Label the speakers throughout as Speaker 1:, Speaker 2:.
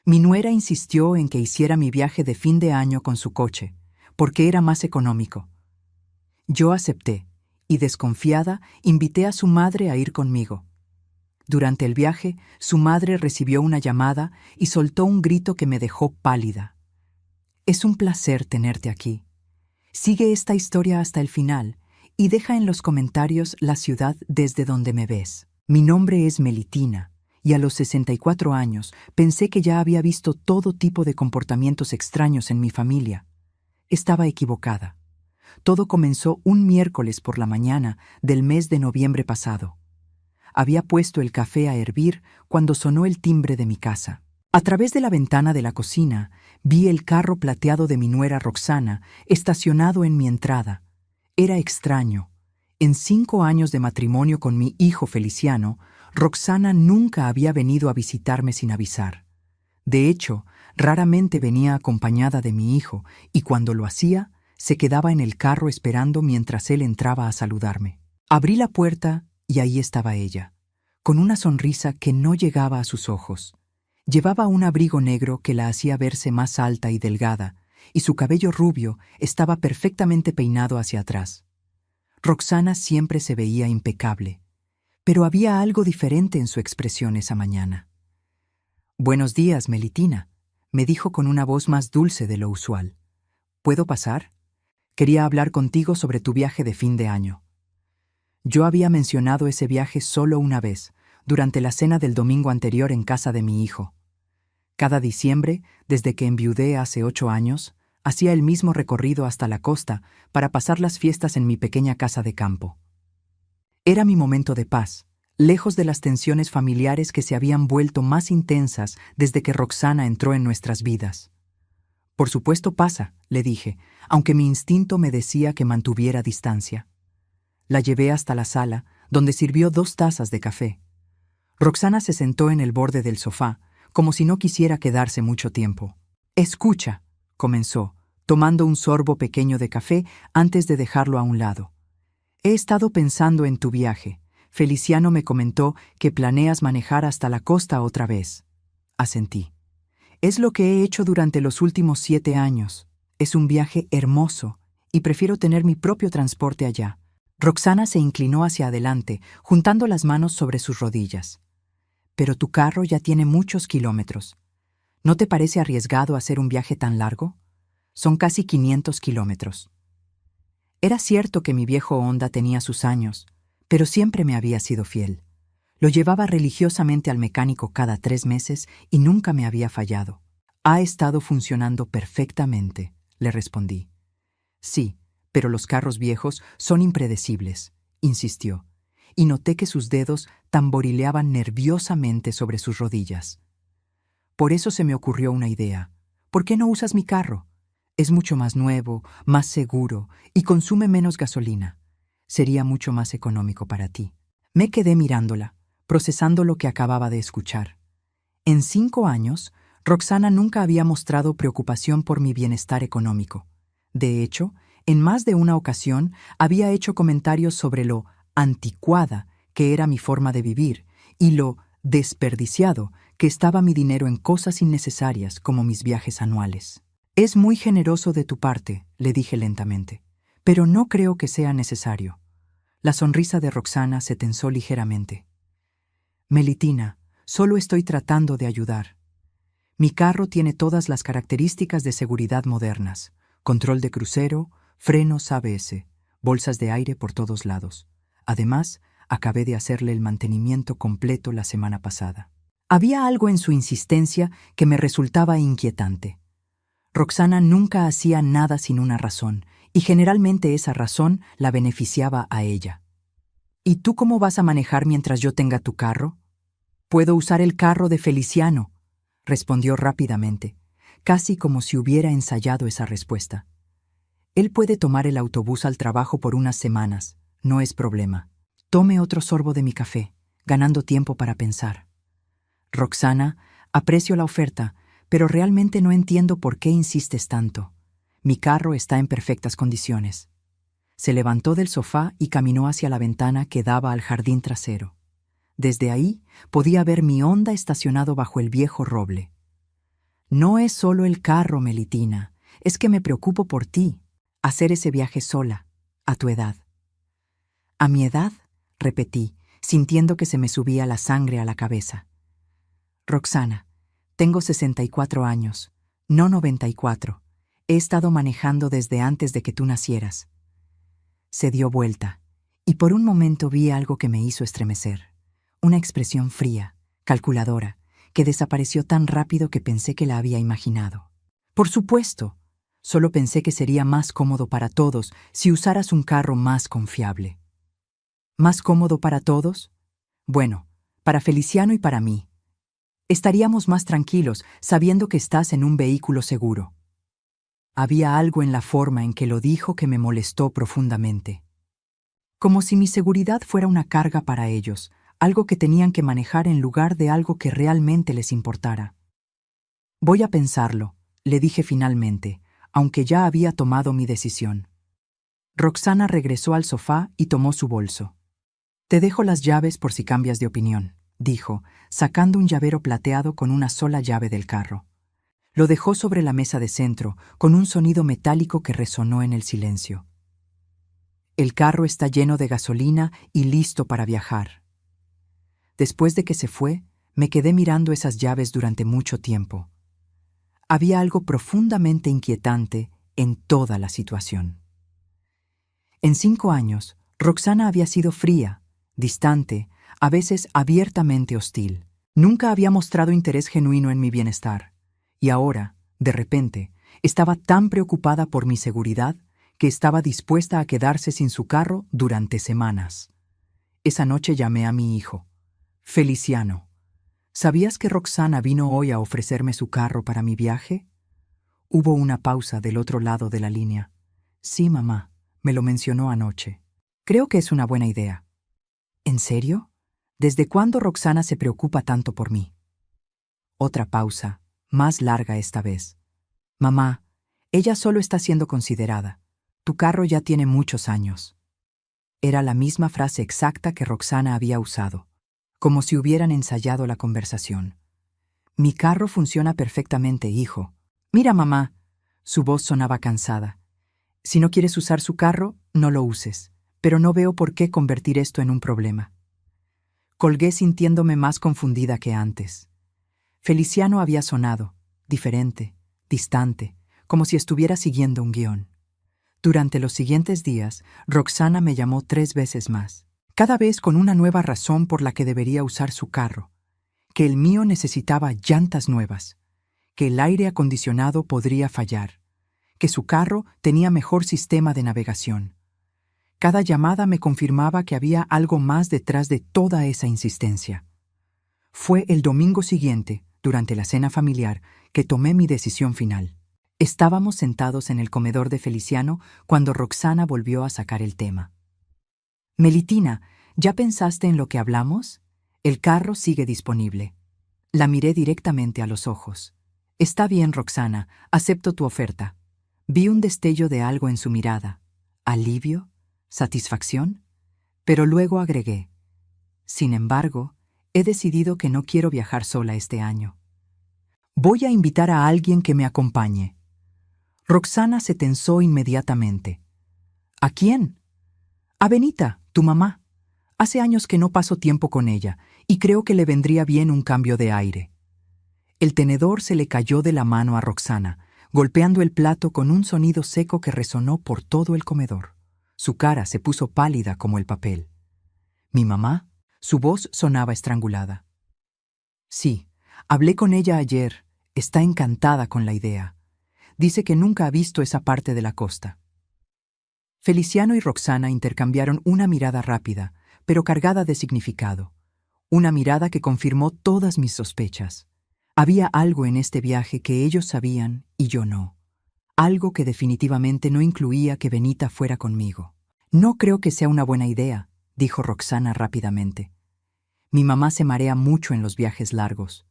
Speaker 1: Mi nuera insistió en que hiciera mi viaje de fin de año con su coche, porque era más económico. Yo acepté, y desconfiada, invité a su madre a ir conmigo. Durante el viaje, su madre recibió una llamada y soltó un grito que me dejó pálida. Es un placer tenerte aquí. Sigue esta historia hasta el final y deja en los comentarios la ciudad desde donde me ves. Mi nombre es Melitina, y a los 64 años pensé que ya había visto todo tipo de comportamientos extraños en mi familia. Estaba equivocada. Todo comenzó un miércoles por la mañana del mes de noviembre pasado. Había puesto el café a hervir cuando sonó el timbre de mi casa. A través de la ventana de la cocina vi el carro plateado de mi nuera Roxana estacionado en mi entrada. Era extraño. En 5 años de matrimonio con mi hijo Feliciano, Roxana nunca había venido a visitarme sin avisar. De hecho, raramente venía acompañada de mi hijo y cuando lo hacía, se quedaba en el carro esperando mientras él entraba a saludarme. Abrí la puerta y ahí estaba ella, con una sonrisa que no llegaba a sus ojos. Llevaba un abrigo negro que la hacía verse más alta y delgada, y su cabello rubio estaba perfectamente peinado hacia atrás. Roxana siempre se veía impecable, pero había algo diferente en su expresión esa mañana. «Buenos días, Melitina», me dijo con una voz más dulce de lo usual. «¿Puedo pasar? Quería hablar contigo sobre tu viaje de fin de año». Yo había mencionado ese viaje solo una vez, durante la cena del domingo anterior en casa de mi hijo. Cada diciembre, desde que enviudé hace 8 años, hacía el mismo recorrido hasta la costa para pasar las fiestas en mi pequeña casa de campo. Era mi momento de paz, lejos de las tensiones familiares que se habían vuelto más intensas desde que Roxana entró en nuestras vidas. «Por supuesto pasa», le dije, aunque mi instinto me decía que mantuviera distancia. La llevé hasta la sala, donde sirvió 2 tazas de café. Roxana se sentó en el borde del sofá, como si no quisiera quedarse mucho tiempo. «Escucha», comenzó, tomando un sorbo pequeño de café antes de dejarlo a un lado. «He estado pensando en tu viaje. Feliciano me comentó que planeas manejar hasta la costa otra vez». Asentí. «Es lo que he hecho durante los últimos 7 años. Es un viaje hermoso y prefiero tener mi propio transporte allá». Roxana se inclinó hacia adelante, juntando las manos sobre sus rodillas. «Pero tu carro ya tiene muchos kilómetros. ¿No te parece arriesgado hacer un viaje tan largo? Son casi 500 kilómetros». Era cierto que mi viejo Honda tenía sus años, pero siempre me había sido fiel. Lo llevaba religiosamente al mecánico cada 3 meses y nunca me había fallado. «Ha estado funcionando perfectamente», le respondí. «Sí, pero los carros viejos son impredecibles», insistió, y noté que sus dedos tamborileaban nerviosamente sobre sus rodillas. Por eso se me ocurrió una idea. «¿Por qué no usas mi carro? Es mucho más nuevo, más seguro y consume menos gasolina. Sería mucho más económico para ti». Me quedé mirándola, procesando lo que acababa de escuchar. En 5 años, Roxana nunca había mostrado preocupación por mi bienestar económico. De hecho, en más de una ocasión había hecho comentarios sobre lo anticuada que era mi forma de vivir y lo desperdiciado que estaba mi dinero en cosas innecesarias como mis viajes anuales. «Es muy generoso de tu parte», le dije lentamente, «pero no creo que sea necesario». La sonrisa de Roxana se tensó ligeramente. «Melitina, solo estoy tratando de ayudar. Mi carro tiene todas las características de seguridad modernas: control de crucero, frenos ABS, bolsas de aire por todos lados. Además, acabé de hacerle el mantenimiento completo la semana pasada». Había algo en su insistencia que me resultaba inquietante. Roxana nunca hacía nada sin una razón, y generalmente esa razón la beneficiaba a ella. «¿Y tú cómo vas a manejar mientras yo tenga tu carro?» «Puedo usar el carro de Feliciano», respondió rápidamente, casi como si hubiera ensayado esa respuesta. «Él puede tomar el autobús al trabajo por unas semanas, no es problema». Tome otro sorbo de mi café, ganando tiempo para pensar. «Roxana, aprecio la oferta, pero realmente no entiendo por qué insistes tanto. Mi carro está en perfectas condiciones». Se levantó del sofá y caminó hacia la ventana que daba al jardín trasero. Desde ahí podía ver mi Honda estacionado bajo el viejo roble. No es solo el carro, Melitina, es que me preocupo por ti, hacer ese viaje sola, a tu edad. ¿A mi edad?, repetí, sintiendo que se me subía la sangre a la cabeza. Roxana, tengo 64 años, no 94. He estado manejando desde antes de que tú nacieras. Se dio vuelta, y por un momento vi algo que me hizo estremecer. Una expresión fría, calculadora, que desapareció tan rápido que pensé que la había imaginado. Por supuesto, solo pensé que sería más cómodo para todos si usaras un carro más confiable. ¿Más cómodo para todos? Bueno, para Feliciano y para mí. Estaríamos más tranquilos sabiendo que estás en un vehículo seguro. Había algo en la forma en que lo dijo que me molestó profundamente. Como si mi seguridad fuera una carga para ellos, algo que tenían que manejar en lugar de algo que realmente les importara. Voy a pensarlo, le dije finalmente, aunque ya había tomado mi decisión. Roxana regresó al sofá y tomó su bolso. Te dejo las llaves por si cambias de opinión, dijo, sacando un llavero plateado con una sola llave del carro. Lo dejó sobre la mesa de centro, con un sonido metálico que resonó en el silencio. El carro está lleno de gasolina y listo para viajar. Después de que se fue, me quedé mirando esas llaves durante mucho tiempo. Había algo profundamente inquietante en toda la situación. En 5 años, Roxana había sido fría, distante, a veces abiertamente hostil. Nunca había mostrado interés genuino en mi bienestar. Y ahora, de repente, estaba tan preocupada por mi seguridad que estaba dispuesta a quedarse sin su carro durante semanas. Esa noche llamé a mi hijo. Feliciano, ¿sabías que Roxana vino hoy a ofrecerme su carro para mi viaje? Hubo una pausa del otro lado de la línea. Sí, mamá, me lo mencionó anoche. Creo que es una buena idea. ¿En serio? ¿Desde cuándo Roxana se preocupa tanto por mí? Otra pausa, más larga esta vez. Mamá, ella solo está siendo considerada. Tu carro ya tiene muchos años. Era la misma frase exacta que Roxana había usado, como si hubieran ensayado la conversación. Mi carro funciona perfectamente, hijo. Mira, mamá. Su voz sonaba cansada. Si no quieres usar su carro, no lo uses, pero no veo por qué convertir esto en un problema. Colgué sintiéndome más confundida que antes. Feliciano había sonado, diferente, distante, como si estuviera siguiendo un guión. Durante los siguientes días, Roxana me llamó 3 veces más, cada vez con una nueva razón por la que debería usar su carro, que el mío necesitaba llantas nuevas, que el aire acondicionado podría fallar, que su carro tenía mejor sistema de navegación. Cada llamada me confirmaba que había algo más detrás de toda esa insistencia. Fue el domingo siguiente, durante la cena familiar, que tomé mi decisión final. Estábamos sentados en el comedor de Feliciano cuando Roxana volvió a sacar el tema. Melitina, ¿ya pensaste en lo que hablamos? El carro sigue disponible. La miré directamente a los ojos. Está bien, Roxana, acepto tu oferta. Vi un destello de algo en su mirada. ¿Alivio? ¿Satisfacción? Pero luego agregué. Sin embargo, he decidido que no quiero viajar sola este año. Voy a invitar a alguien que me acompañe. Roxana se tensó inmediatamente. ¿A quién? A Benita, tu mamá. Hace años que no paso tiempo con ella, y creo que le vendría bien un cambio de aire. El tenedor se le cayó de la mano a Roxana, golpeando el plato con un sonido seco que resonó por todo el comedor. Su cara se puso pálida como el papel. ¿Mi mamá? Su voz sonaba estrangulada. Sí, hablé con ella ayer. Está encantada con la idea. Dice que nunca ha visto esa parte de la costa. Feliciano y Roxana intercambiaron una mirada rápida, pero cargada de significado. Una mirada que confirmó todas mis sospechas. Había algo en este viaje que ellos sabían y yo no. Algo que definitivamente no incluía que Benita fuera conmigo. No creo que sea una buena idea, dijo Roxana rápidamente. Mi mamá se marea mucho en los viajes largos.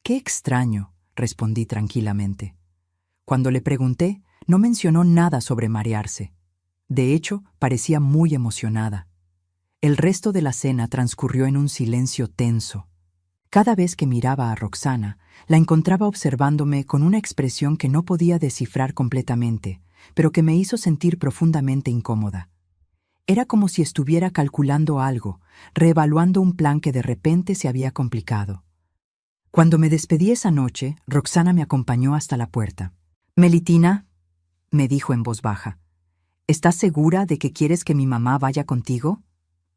Speaker 1: Qué extraño, respondí tranquilamente. Cuando le pregunté, no mencionó nada sobre marearse. De hecho, parecía muy emocionada. El resto de la cena transcurrió en un silencio tenso. Cada vez que miraba a Roxana, la encontraba observándome con una expresión que no podía descifrar completamente, pero que me hizo sentir profundamente incómoda. Era como si estuviera calculando algo, reevaluando un plan que de repente se había complicado. Cuando me despedí esa noche, Roxana me acompañó hasta la puerta. «Melitina», me dijo en voz baja, «¿estás segura de que quieres que mi mamá vaya contigo?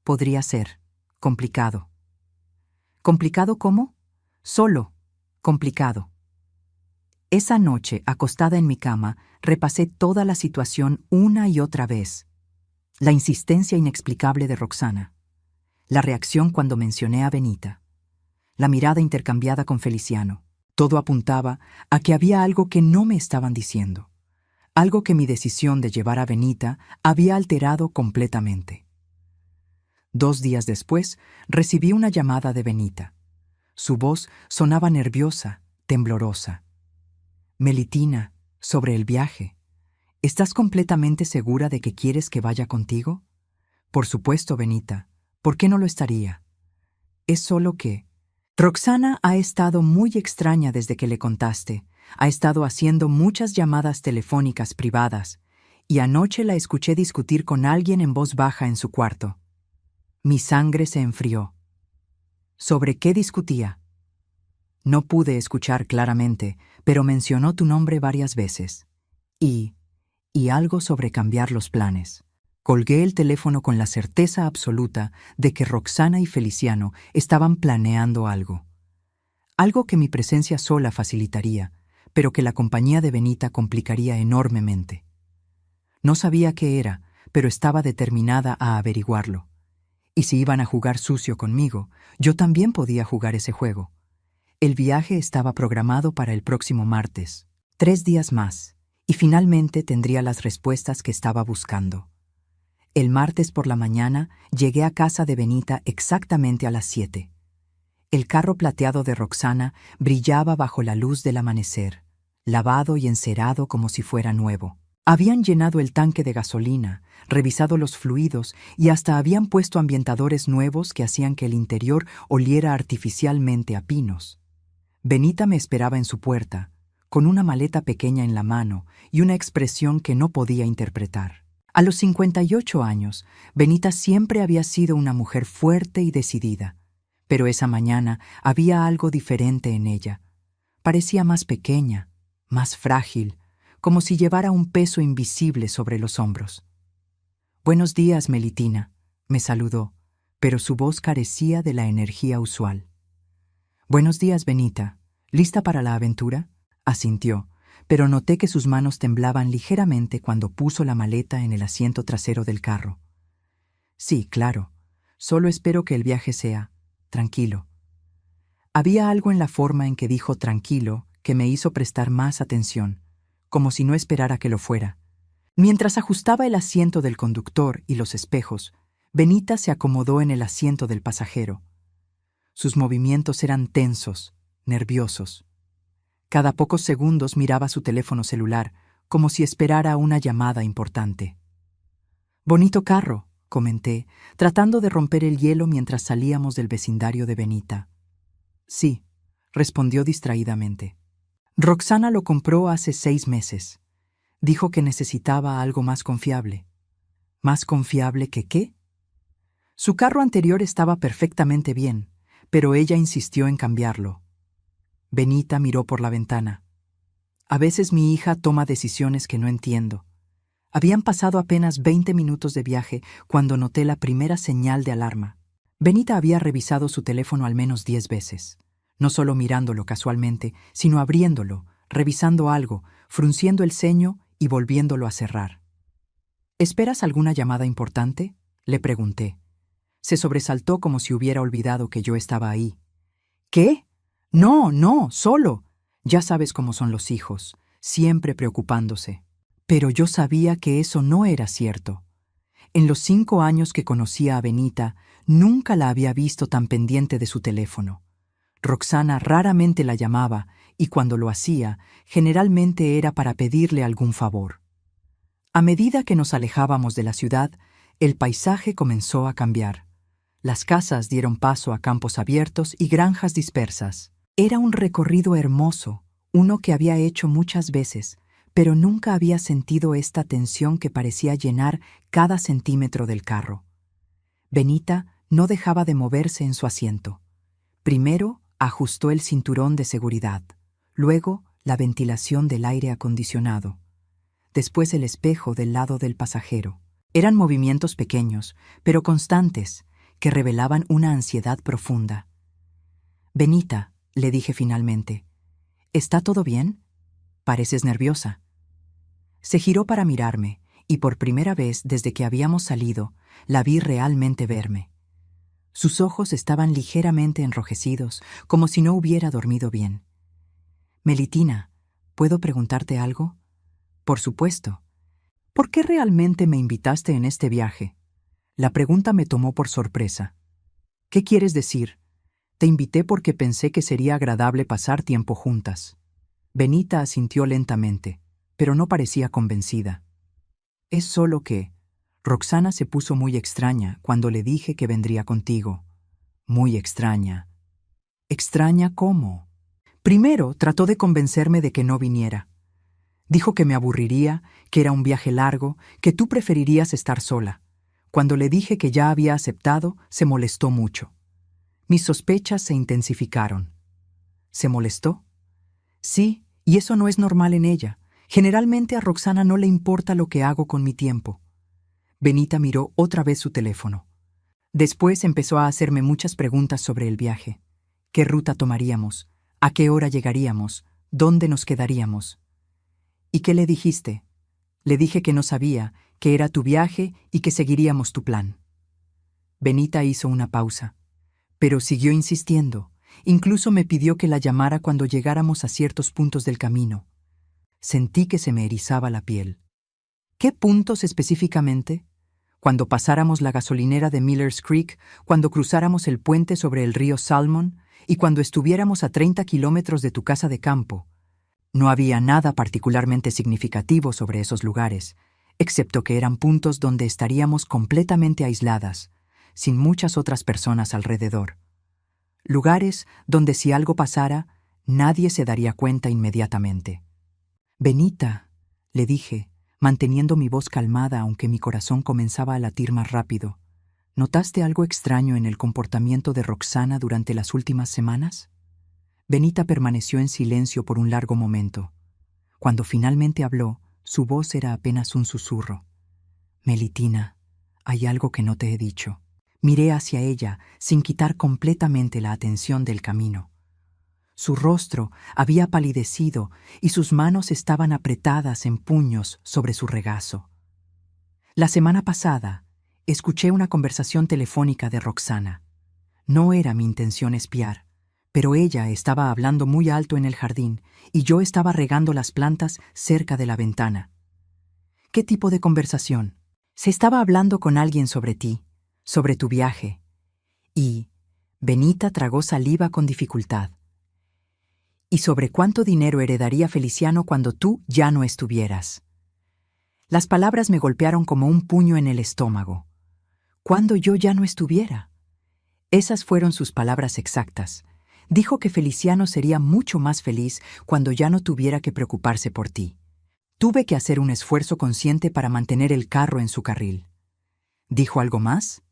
Speaker 1: Podría ser complicado». ¿Complicado cómo? Solo complicado. Esa noche, acostada en mi cama, repasé toda la situación una y otra vez. La insistencia inexplicable de Roxana, la reacción cuando mencioné a Benita, la mirada intercambiada con Feliciano. Todo apuntaba a que había algo que no me estaban diciendo, algo que mi decisión de llevar a Benita había alterado completamente. 2 días después, recibí una llamada de Benita. Su voz sonaba nerviosa, temblorosa. «Melitina, sobre el viaje. ¿Estás completamente segura de que quieres que vaya contigo?» «Por supuesto, Benita. ¿Por qué no lo estaría? Es solo que...» Roxana ha estado muy extraña desde que le contaste. Ha estado haciendo muchas llamadas telefónicas privadas, y anoche la escuché discutir con alguien en voz baja en su cuarto. Mi sangre se enfrió. ¿Sobre qué discutía? No pude escuchar claramente, pero mencionó tu nombre varias veces. Y algo sobre cambiar los planes. Colgué el teléfono con la certeza absoluta de que Roxana y Feliciano estaban planeando algo. Algo que mi presencia sola facilitaría, pero que la compañía de Benita complicaría enormemente. No sabía qué era, pero estaba determinada a averiguarlo. Y si iban a jugar sucio conmigo, yo también podía jugar ese juego. El viaje estaba programado para el próximo martes, 3 días más, y finalmente tendría las respuestas que estaba buscando. El martes por la mañana llegué a casa de Benita exactamente a las 7. El carro plateado de Roxana brillaba bajo la luz del amanecer, lavado y encerado como si fuera nuevo. Habían llenado el tanque de gasolina, revisado los fluidos y hasta habían puesto ambientadores nuevos que hacían que el interior oliera artificialmente a pinos. Benita me esperaba en su puerta, con una maleta pequeña en la mano y una expresión que no podía interpretar. A los 58 años, Benita siempre había sido una mujer fuerte y decidida, pero esa mañana había algo diferente en ella. Parecía más pequeña, más frágil, como si llevara un peso invisible sobre los hombros. «Buenos días, Melitina», me saludó, pero su voz carecía de la energía usual. «Buenos días, Benita. ¿Lista para la aventura?», asintió, pero noté que sus manos temblaban ligeramente cuando puso la maleta en el asiento trasero del carro. «Sí, claro. Solo espero que el viaje sea tranquilo». Había algo en la forma en que dijo tranquilo que me hizo prestar más atención, como si no esperara que lo fuera. Mientras ajustaba el asiento del conductor y los espejos, Benita se acomodó en el asiento del pasajero. Sus movimientos eran tensos, nerviosos. Cada pocos segundos miraba su teléfono celular, como si esperara una llamada importante. «Bonito carro», comenté, tratando de romper el hielo mientras salíamos del vecindario de Benita. «Sí», respondió distraídamente. «Roxana lo compró hace 6 meses. Dijo que necesitaba algo más confiable». ¿Más confiable que qué? Su carro anterior estaba perfectamente bien, pero ella insistió en cambiarlo. Benita miró por la ventana. «A veces mi hija toma decisiones que no entiendo». Habían pasado apenas 20 minutos de viaje cuando noté la primera señal de alarma. Benita había revisado su teléfono al menos 10 veces. No solo mirándolo casualmente, sino abriéndolo, revisando algo, frunciendo el ceño y volviéndolo a cerrar. «¿Esperas alguna llamada importante?», le pregunté. Se sobresaltó como si hubiera olvidado que yo estaba ahí. «¿Qué? No, solo. Ya sabes cómo son los hijos, siempre preocupándose». Pero yo sabía que eso no era cierto. En los 5 años que conocía a Benita, nunca la había visto tan pendiente de su teléfono. Roxana raramente la llamaba, y cuando lo hacía, generalmente era para pedirle algún favor. A medida que nos alejábamos de la ciudad, el paisaje comenzó a cambiar. Las casas dieron paso a campos abiertos y granjas dispersas. Era un recorrido hermoso, uno que había hecho muchas veces, pero nunca había sentido esta tensión que parecía llenar cada centímetro del carro. Benita no dejaba de moverse en su asiento. Primero ajustó el cinturón de seguridad, luego la ventilación del aire acondicionado, después el espejo del lado del pasajero. Eran movimientos pequeños, pero constantes, que revelaban una ansiedad profunda. «Benita», le dije finalmente, «¿está todo bien? Pareces nerviosa». Se giró para mirarme, y por primera vez desde que habíamos salido, la vi realmente verme. Sus ojos estaban ligeramente enrojecidos, como si no hubiera dormido bien. «Melitina, ¿puedo preguntarte algo?» «Por supuesto. ¿Por qué realmente me invitaste en este viaje?» La pregunta me tomó por sorpresa. «¿Qué quieres decir?» «Te invité porque pensé que sería agradable pasar tiempo juntas». Benita asintió lentamente, pero no parecía convencida. «Es solo que Roxana se puso muy extraña cuando le dije que vendría contigo. Muy extraña». «¿Extraña cómo?» «Primero trató de convencerme de que no viniera. Dijo que me aburriría, que era un viaje largo, que tú preferirías estar sola. Cuando le dije que ya había aceptado, se molestó mucho. Mis sospechas se intensificaron». «¿Se molestó?» «Sí, y eso no es normal en ella. Generalmente a Roxana no le importa lo que hago con mi tiempo». Benita miró otra vez su teléfono. Después empezó a hacerme muchas preguntas sobre el viaje. ¿Qué ruta tomaríamos? ¿A qué hora llegaríamos? ¿Dónde nos quedaríamos? «¿Y qué le dijiste?» «Le dije que no sabía, que era tu viaje y que seguiríamos tu plan». Benita hizo una pausa, pero siguió insistiendo. Incluso me pidió que la llamara cuando llegáramos a ciertos puntos del camino. Sentí que se me erizaba la piel. «¿Qué puntos específicamente?» «Cuando pasáramos la gasolinera de Miller's Creek, cuando cruzáramos el puente sobre el río Salmon y cuando estuviéramos a 30 kilómetros de tu casa de campo». No había nada particularmente significativo sobre esos lugares, excepto que eran puntos donde estaríamos completamente aisladas, sin muchas otras personas alrededor. Lugares donde si algo pasara, nadie se daría cuenta inmediatamente. «Benita», le dije, manteniendo mi voz calmada aunque mi corazón comenzaba a latir más rápido, ¿notaste algo extraño en el comportamiento de Roxana durante las últimas semanas? Benita permaneció en silencio por un largo momento. Cuando finalmente habló, su voz era apenas un susurro. «Melitina, hay algo que no te he dicho». Miré hacia ella, sin quitar completamente la atención del camino. Su rostro había palidecido y sus manos estaban apretadas en puños sobre su regazo. La semana pasada, escuché una conversación telefónica de Roxana. No era mi intención espiar, pero ella estaba hablando muy alto en el jardín y yo estaba regando las plantas cerca de la ventana. «¿Qué tipo de conversación?» «Se estaba hablando con alguien sobre ti, sobre tu viaje». Y Benita tragó saliva con dificultad. «Y sobre cuánto dinero heredaría Feliciano cuando tú ya no estuvieras». Las palabras me golpearon como un puño en el estómago. «¿Cuándo yo ya no estuviera?» Esas fueron sus palabras exactas. Dijo que Feliciano sería mucho más feliz cuando ya no tuviera que preocuparse por ti. Tuve que hacer un esfuerzo consciente para mantener el carro en su carril. ¿Dijo algo más?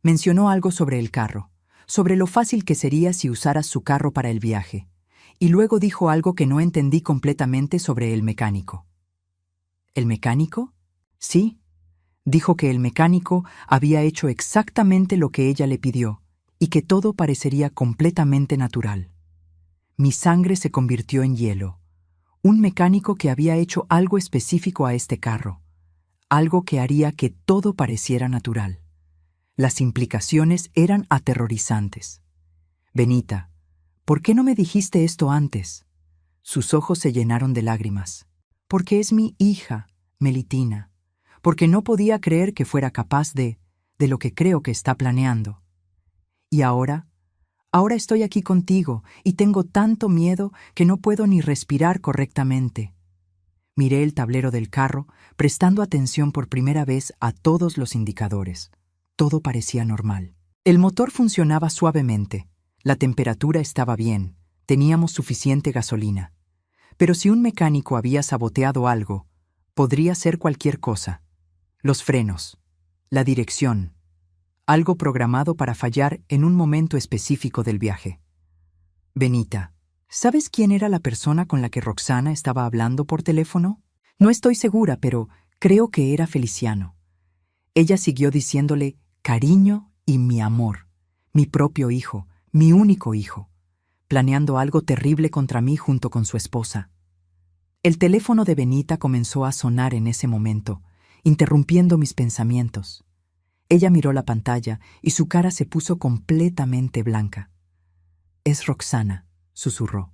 Speaker 1: Mencionó algo sobre el carro, sobre lo fácil que sería si usaras su carro para el viaje, y luego dijo algo que no entendí completamente sobre el mecánico. ¿El mecánico? Sí. Dijo que el mecánico había hecho exactamente lo que ella le pidió, y que todo parecería completamente natural. Mi sangre se convirtió en hielo. Un mecánico que había hecho algo específico a este carro, algo que haría que todo pareciera natural. Las implicaciones eran aterrorizantes. «Benita, ¿por qué no me dijiste esto antes?» Sus ojos se llenaron de lágrimas. «Porque es mi hija, Melitina. Porque no podía creer que fuera capaz de lo que creo que está planeando. Y ahora estoy aquí contigo y tengo tanto miedo que no puedo ni respirar correctamente». Miré el tablero del carro, prestando atención por primera vez a todos los indicadores. Todo parecía normal. El motor funcionaba suavemente, la temperatura estaba bien, teníamos suficiente gasolina. Pero si un mecánico había saboteado algo, podría ser cualquier cosa. Los frenos, la dirección, algo programado para fallar en un momento específico del viaje. Benita, ¿sabes quién era la persona con la que Roxana estaba hablando por teléfono? No estoy segura, pero creo que era Feliciano. Ella siguió diciéndole cariño y mi amor, mi propio hijo, mi único hijo, planeando algo terrible contra mí junto con su esposa. El teléfono de Benita comenzó a sonar en ese momento, interrumpiendo mis pensamientos. Ella miró la pantalla y su cara se puso completamente blanca. «Es Roxana», susurró.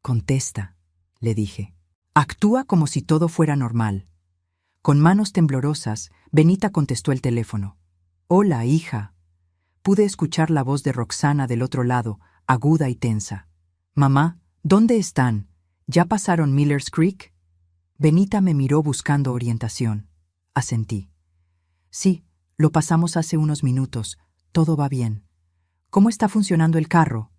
Speaker 1: «Contesta», le dije. «Actúa como si todo fuera normal». Con manos temblorosas, Benita contestó el teléfono. «Hola, hija». Pude escuchar la voz de Roxana del otro lado, aguda y tensa. «Mamá, ¿dónde están? ¿Ya pasaron Miller's Creek?» Benita me miró buscando orientación. Asentí. «Sí, lo pasamos hace unos minutos. Todo va bien». «¿Cómo está funcionando el carro?»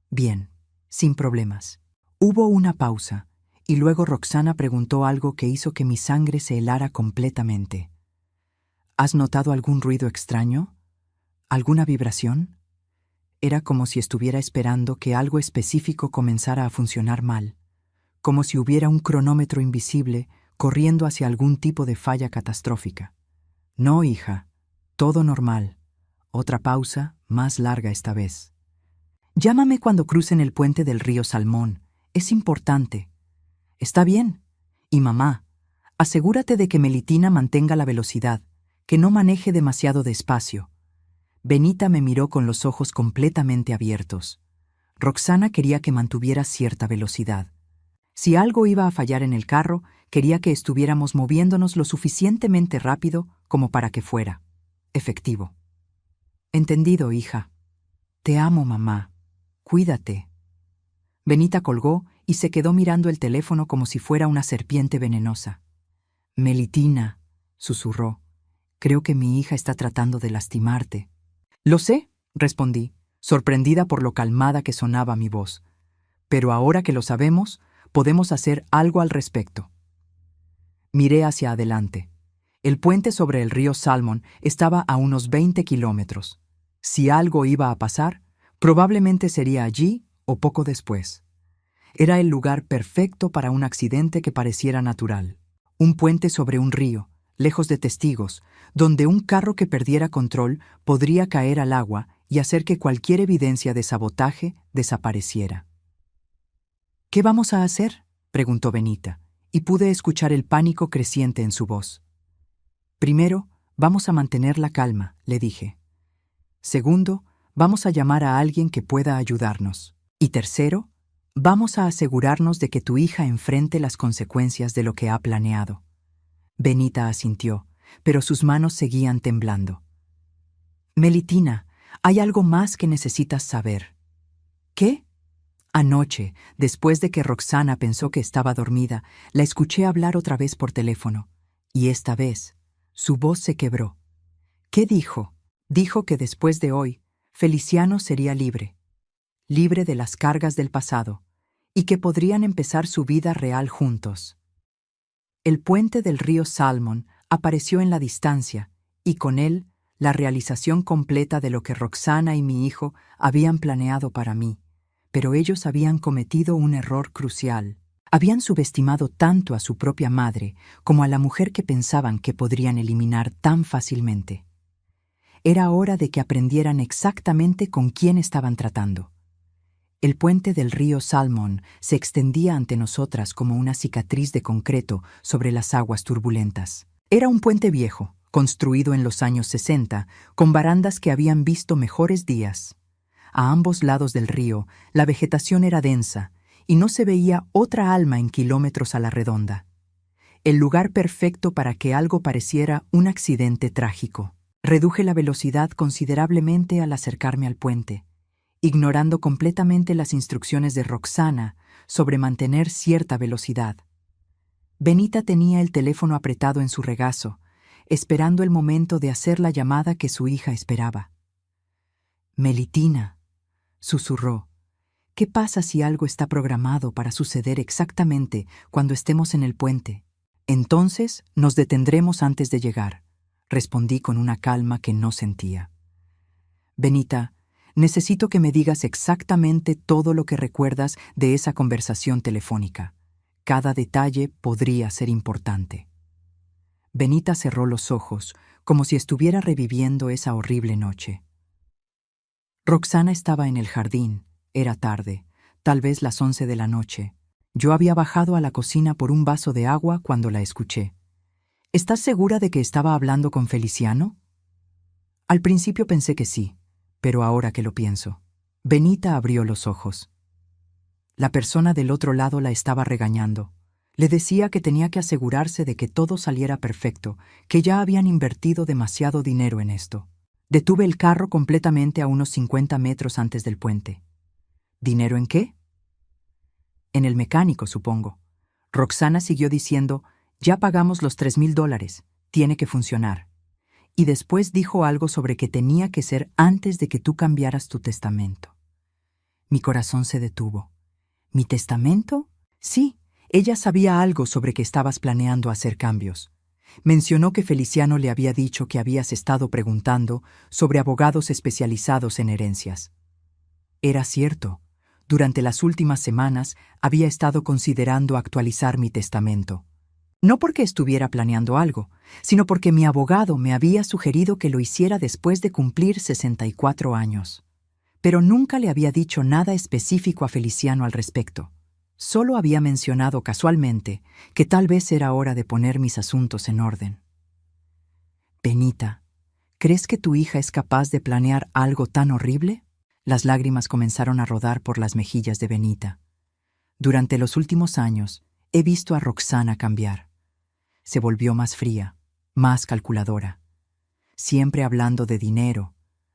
Speaker 1: «Bien, sin problemas». Hubo una pausa, y luego Roxana preguntó algo que hizo que mi sangre se helara completamente. «¿Has notado algún ruido extraño? ¿Alguna vibración?» Era como si estuviera esperando que algo específico comenzara a funcionar mal, como si hubiera un cronómetro invisible corriendo hacia algún tipo de falla catastrófica. «No, hija, todo normal». Otra pausa, más larga esta vez. «Llámame cuando crucen el puente del río Salmón. Es importante». «Está bien. Y mamá, asegúrate de que Melitina mantenga la velocidad, que no maneje demasiado despacio». Benita me miró con los ojos completamente abiertos. Roxana quería que mantuviera cierta velocidad. Si algo iba a fallar en el carro, quería que estuviéramos moviéndonos lo suficientemente rápido como para que fuera efectivo. «Entendido, hija. Te amo, mamá. Cuídate». Benita colgó y se quedó mirando el teléfono como si fuera una serpiente venenosa. «Melitina», susurró, «creo que mi hija está tratando de lastimarte». «Lo sé», respondí, sorprendida por lo calmada que sonaba mi voz. «Pero ahora que lo sabemos, podemos hacer algo al respecto». Miré hacia adelante. El puente sobre el río Salmon estaba a unos 20 kilómetros. Si algo iba a pasar, probablemente sería allí o poco después. Era el lugar perfecto para un accidente que pareciera natural. Un puente sobre un río, lejos de testigos, donde un carro que perdiera control podría caer al agua y hacer que cualquier evidencia de sabotaje desapareciera. «¿Qué vamos a hacer?», preguntó Benita, y pude escuchar el pánico creciente en su voz. «Primero, vamos a mantener la calma», le dije. «Segundo, vamos a llamar a alguien que pueda ayudarnos. Y tercero, vamos a asegurarnos de que tu hija enfrente las consecuencias de lo que ha planeado». Benita asintió, pero sus manos seguían temblando. «Melitina, hay algo más que necesitas saber». «¿Qué?» Anoche, después de que Roxana pensó que estaba dormida, la escuché hablar otra vez por teléfono, y esta vez su voz se quebró. «¿Qué dijo?» «Dijo que después de hoy, Feliciano sería libre de las cargas del pasado, y que podrían empezar su vida real juntos». El puente del río Salmon apareció en la distancia, y con él la realización completa de lo que Roxana y mi hijo habían planeado para mí. Pero ellos habían cometido un error crucial. Habían subestimado tanto a su propia madre como a la mujer que pensaban que podrían eliminar tan fácilmente. Era hora de que aprendieran exactamente con quién estaban tratando. El puente del río Salmon se extendía ante nosotras como una cicatriz de concreto sobre las aguas turbulentas. Era un puente viejo, construido en los años 60, con barandas que habían visto mejores días. A ambos lados del río, la vegetación era densa, y no se veía otra alma en kilómetros a la redonda. El lugar perfecto para que algo pareciera un accidente trágico. Reduje la velocidad considerablemente al acercarme al puente, ignorando completamente las instrucciones de Roxana sobre mantener cierta velocidad. Benita tenía el teléfono apretado en su regazo, esperando el momento de hacer la llamada que su hija esperaba. Melitina, susurró, ¿qué pasa si algo está programado para suceder exactamente cuando estemos en el puente? Entonces nos detendremos antes de llegar, respondí con una calma que no sentía. Benita, necesito que me digas exactamente todo lo que recuerdas de esa conversación telefónica. Cada detalle podría ser importante. Benita cerró los ojos, como si estuviera reviviendo esa horrible noche. Roxana estaba en el jardín. Era tarde, tal vez las 11 de la noche. Yo había bajado a la cocina por un vaso de agua cuando la escuché. ¿Estás segura de que estaba hablando con Feliciano? Al principio pensé que sí, pero ahora que lo pienso. Benita abrió los ojos. La persona del otro lado la estaba regañando. Le decía que tenía que asegurarse de que todo saliera perfecto, que ya habían invertido demasiado dinero en esto. Detuve el carro completamente a unos 50 metros antes del puente. ¿Dinero en qué? En el mecánico, supongo. Roxana siguió diciendo, ya pagamos los $3,000, tiene que funcionar. Y después dijo algo sobre que tenía que ser antes de que tú cambiaras tu testamento. Mi corazón se detuvo. ¿Mi testamento? Sí, ella sabía algo sobre que estabas planeando hacer cambios. Mencionó que Feliciano le había dicho que habías estado preguntando sobre abogados especializados en herencias. Era cierto. Durante las últimas semanas había estado considerando actualizar mi testamento. No porque estuviera planeando algo, sino porque mi abogado me había sugerido que lo hiciera después de cumplir 64 años. Pero nunca le había dicho nada específico a Feliciano al respecto. Solo había mencionado casualmente que tal vez era hora de poner mis asuntos en orden. Benita, ¿crees que tu hija es capaz de planear algo tan horrible? Las lágrimas comenzaron a rodar por las mejillas de Benita. Durante los últimos años, he visto a Roxana cambiar. Se volvió más fría, más calculadora, siempre hablando de dinero,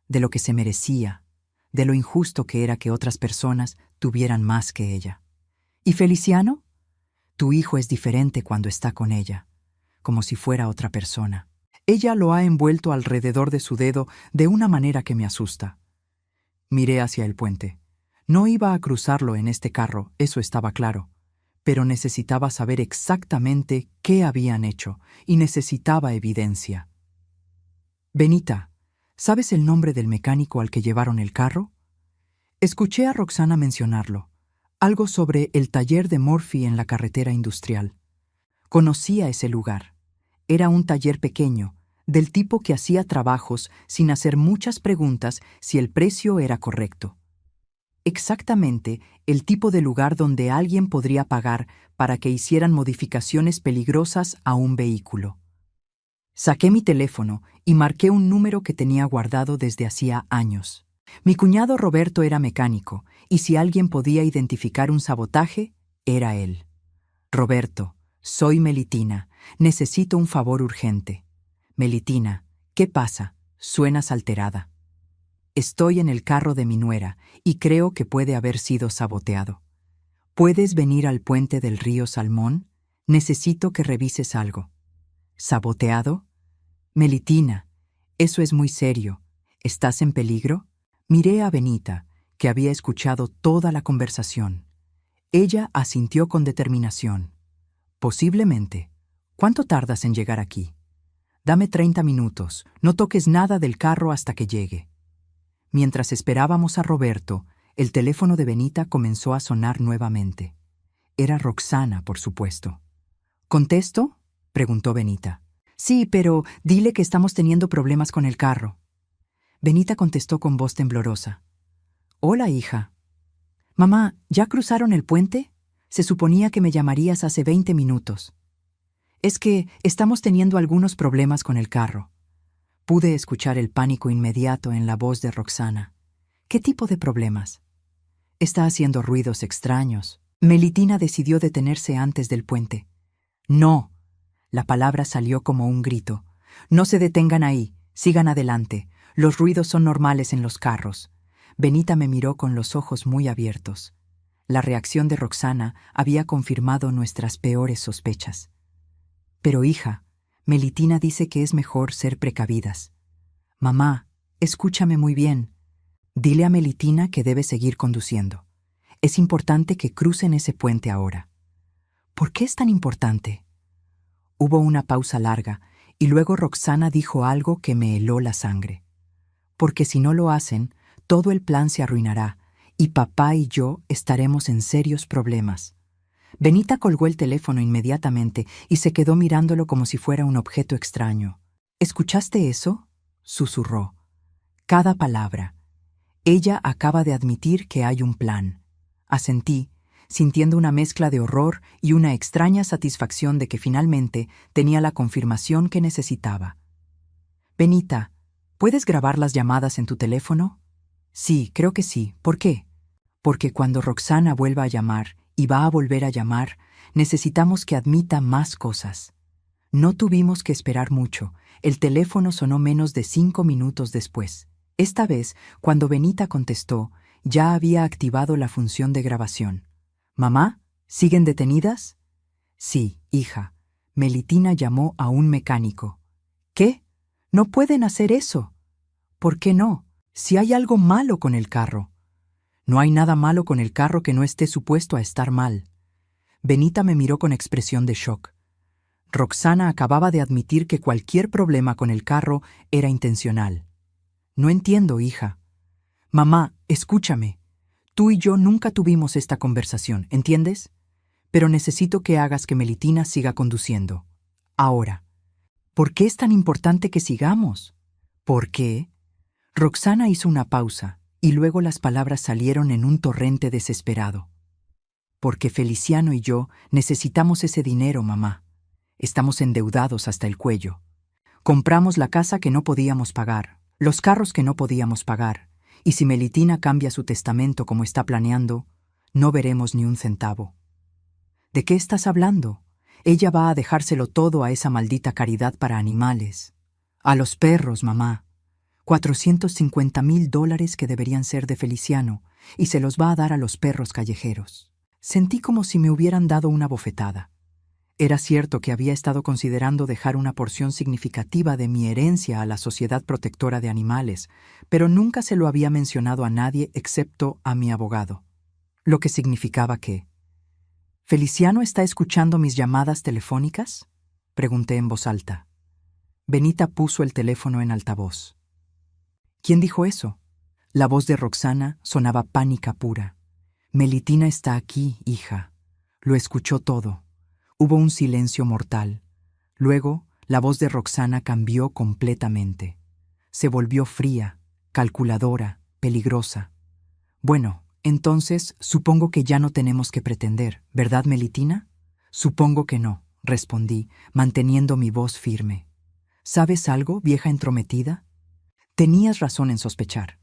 Speaker 1: de lo que se merecía, de lo injusto que era que otras personas tuvieran más que ella. ¿Y Feliciano? Tu hijo es diferente cuando está con ella, como si fuera otra persona. Ella lo ha envuelto alrededor de su dedo de una manera que me asusta. Miré hacia el puente. No iba a cruzarlo en este carro, eso estaba claro, pero necesitaba saber exactamente qué habían hecho y necesitaba evidencia. Benita, ¿sabes el nombre del mecánico al que llevaron el carro? Escuché a Roxana mencionarlo, algo sobre el taller de Murphy en la carretera industrial. Conocía ese lugar. Era un taller pequeño, del tipo que hacía trabajos sin hacer muchas preguntas si el precio era correcto. Exactamente el tipo de lugar donde alguien podría pagar para que hicieran modificaciones peligrosas a un vehículo. Saqué mi teléfono y marqué un número que tenía guardado desde hacía años. Mi cuñado Roberto era mecánico, y si alguien podía identificar un sabotaje, era él. Roberto, soy Melitina. Necesito un favor urgente. Melitina, ¿qué pasa? Suenas alterada. Estoy en el carro de mi nuera y creo que puede haber sido saboteado. ¿Puedes venir al puente del río Salmón? Necesito que revises algo. ¿Saboteado? Melitina, eso es muy serio. ¿Estás en peligro? Miré a Benita, que había escuchado toda la conversación. Ella asintió con determinación. Posiblemente. ¿Cuánto tardas en llegar aquí? Dame 30 minutos. No toques nada del carro hasta que llegue. Mientras esperábamos a Roberto, el teléfono de Benita comenzó a sonar nuevamente. Era Roxana, por supuesto. ¿Contesto? Preguntó Benita. Sí, pero dile que estamos teniendo problemas con el carro. Benita contestó con voz temblorosa. Hola, hija. Mamá, ¿ya cruzaron el puente? Se suponía que me llamarías hace 20 minutos. Es que estamos teniendo algunos problemas con el carro. Pude escuchar el pánico inmediato en la voz de Roxana. ¿Qué tipo de problemas? Está haciendo ruidos extraños. Melitina decidió detenerse antes del puente. No. La palabra salió como un grito. No se detengan ahí, sigan adelante. Los ruidos son normales en los carros. Benita me miró con los ojos muy abiertos. La reacción de Roxana había confirmado nuestras peores sospechas. Pero hija, Melitina dice que es mejor ser precavidas. Mamá, escúchame muy bien. Dile a Melitina que debe seguir conduciendo. Es importante que crucen ese puente ahora. ¿Por qué es tan importante? Hubo una pausa larga y luego Roxana dijo algo que me heló la sangre. Porque si no lo hacen, todo el plan se arruinará y papá y yo estaremos en serios problemas. Benita colgó el teléfono inmediatamente y se quedó mirándolo como si fuera un objeto extraño. ¿Escuchaste eso?, susurró. Cada palabra. Ella acaba de admitir que hay un plan. Asentí, sintiendo una mezcla de horror y una extraña satisfacción de que finalmente tenía la confirmación que necesitaba. Benita, ¿puedes grabar las llamadas en tu teléfono? Sí, creo que sí. ¿Por qué? Porque cuando Roxana vuelva a llamar, y va a volver a llamar, necesitamos que admita más cosas. No tuvimos que esperar mucho. El teléfono sonó menos de 5 minutos después. Esta vez, cuando Benita contestó, ya había activado la función de grabación. «¿Mamá? ¿Siguen detenidas?» «Sí, hija». Melitina llamó a un mecánico. «¿Qué? No pueden hacer eso». «¿Por qué no? Si hay algo malo con el carro». «No hay nada malo con el carro que no esté supuesto a estar mal». Benita me miró con expresión de shock. Roxana acababa de admitir que cualquier problema con el carro era intencional. «No entiendo, hija». «Mamá, escúchame. Tú y yo nunca tuvimos esta conversación, ¿entiendes? Pero necesito que hagas que Melitina siga conduciendo. Ahora. ¿Por qué es tan importante que sigamos?» «¿Por qué?» Roxana hizo una pausa, y luego las palabras salieron en un torrente desesperado. «Porque Feliciano y yo necesitamos ese dinero, mamá. Estamos endeudados hasta el cuello. Compramos la casa que no podíamos pagar, los carros que no podíamos pagar, y si Melitina cambia su testamento como está planeando, no veremos ni un centavo». «¿De qué estás hablando? Ella va a dejárselo todo a esa maldita caridad para animales. A los perros, mamá. $450,000 que deberían ser de Feliciano, y se los va a dar a los perros callejeros». Sentí como si me hubieran dado una bofetada. Era cierto que había estado considerando dejar una porción significativa de mi herencia a la Sociedad Protectora de Animales, pero nunca se lo había mencionado a nadie excepto a mi abogado. Lo que significaba que... «¿Feliciano está escuchando mis llamadas telefónicas?», pregunté en voz alta. Benita puso el teléfono en altavoz. «¿Quién dijo eso?». La voz de Roxana sonaba pánica pura. «Melitina está aquí, hija». Lo escuchó todo. Hubo un silencio mortal. Luego, la voz de Roxana cambió completamente. Se volvió fría, calculadora, peligrosa. «Bueno, entonces supongo que ya no tenemos que pretender, ¿verdad, Melitina?» «Supongo que no», respondí, manteniendo mi voz firme. «¿Sabes algo, vieja entrometida? Tenías razón en sospechar.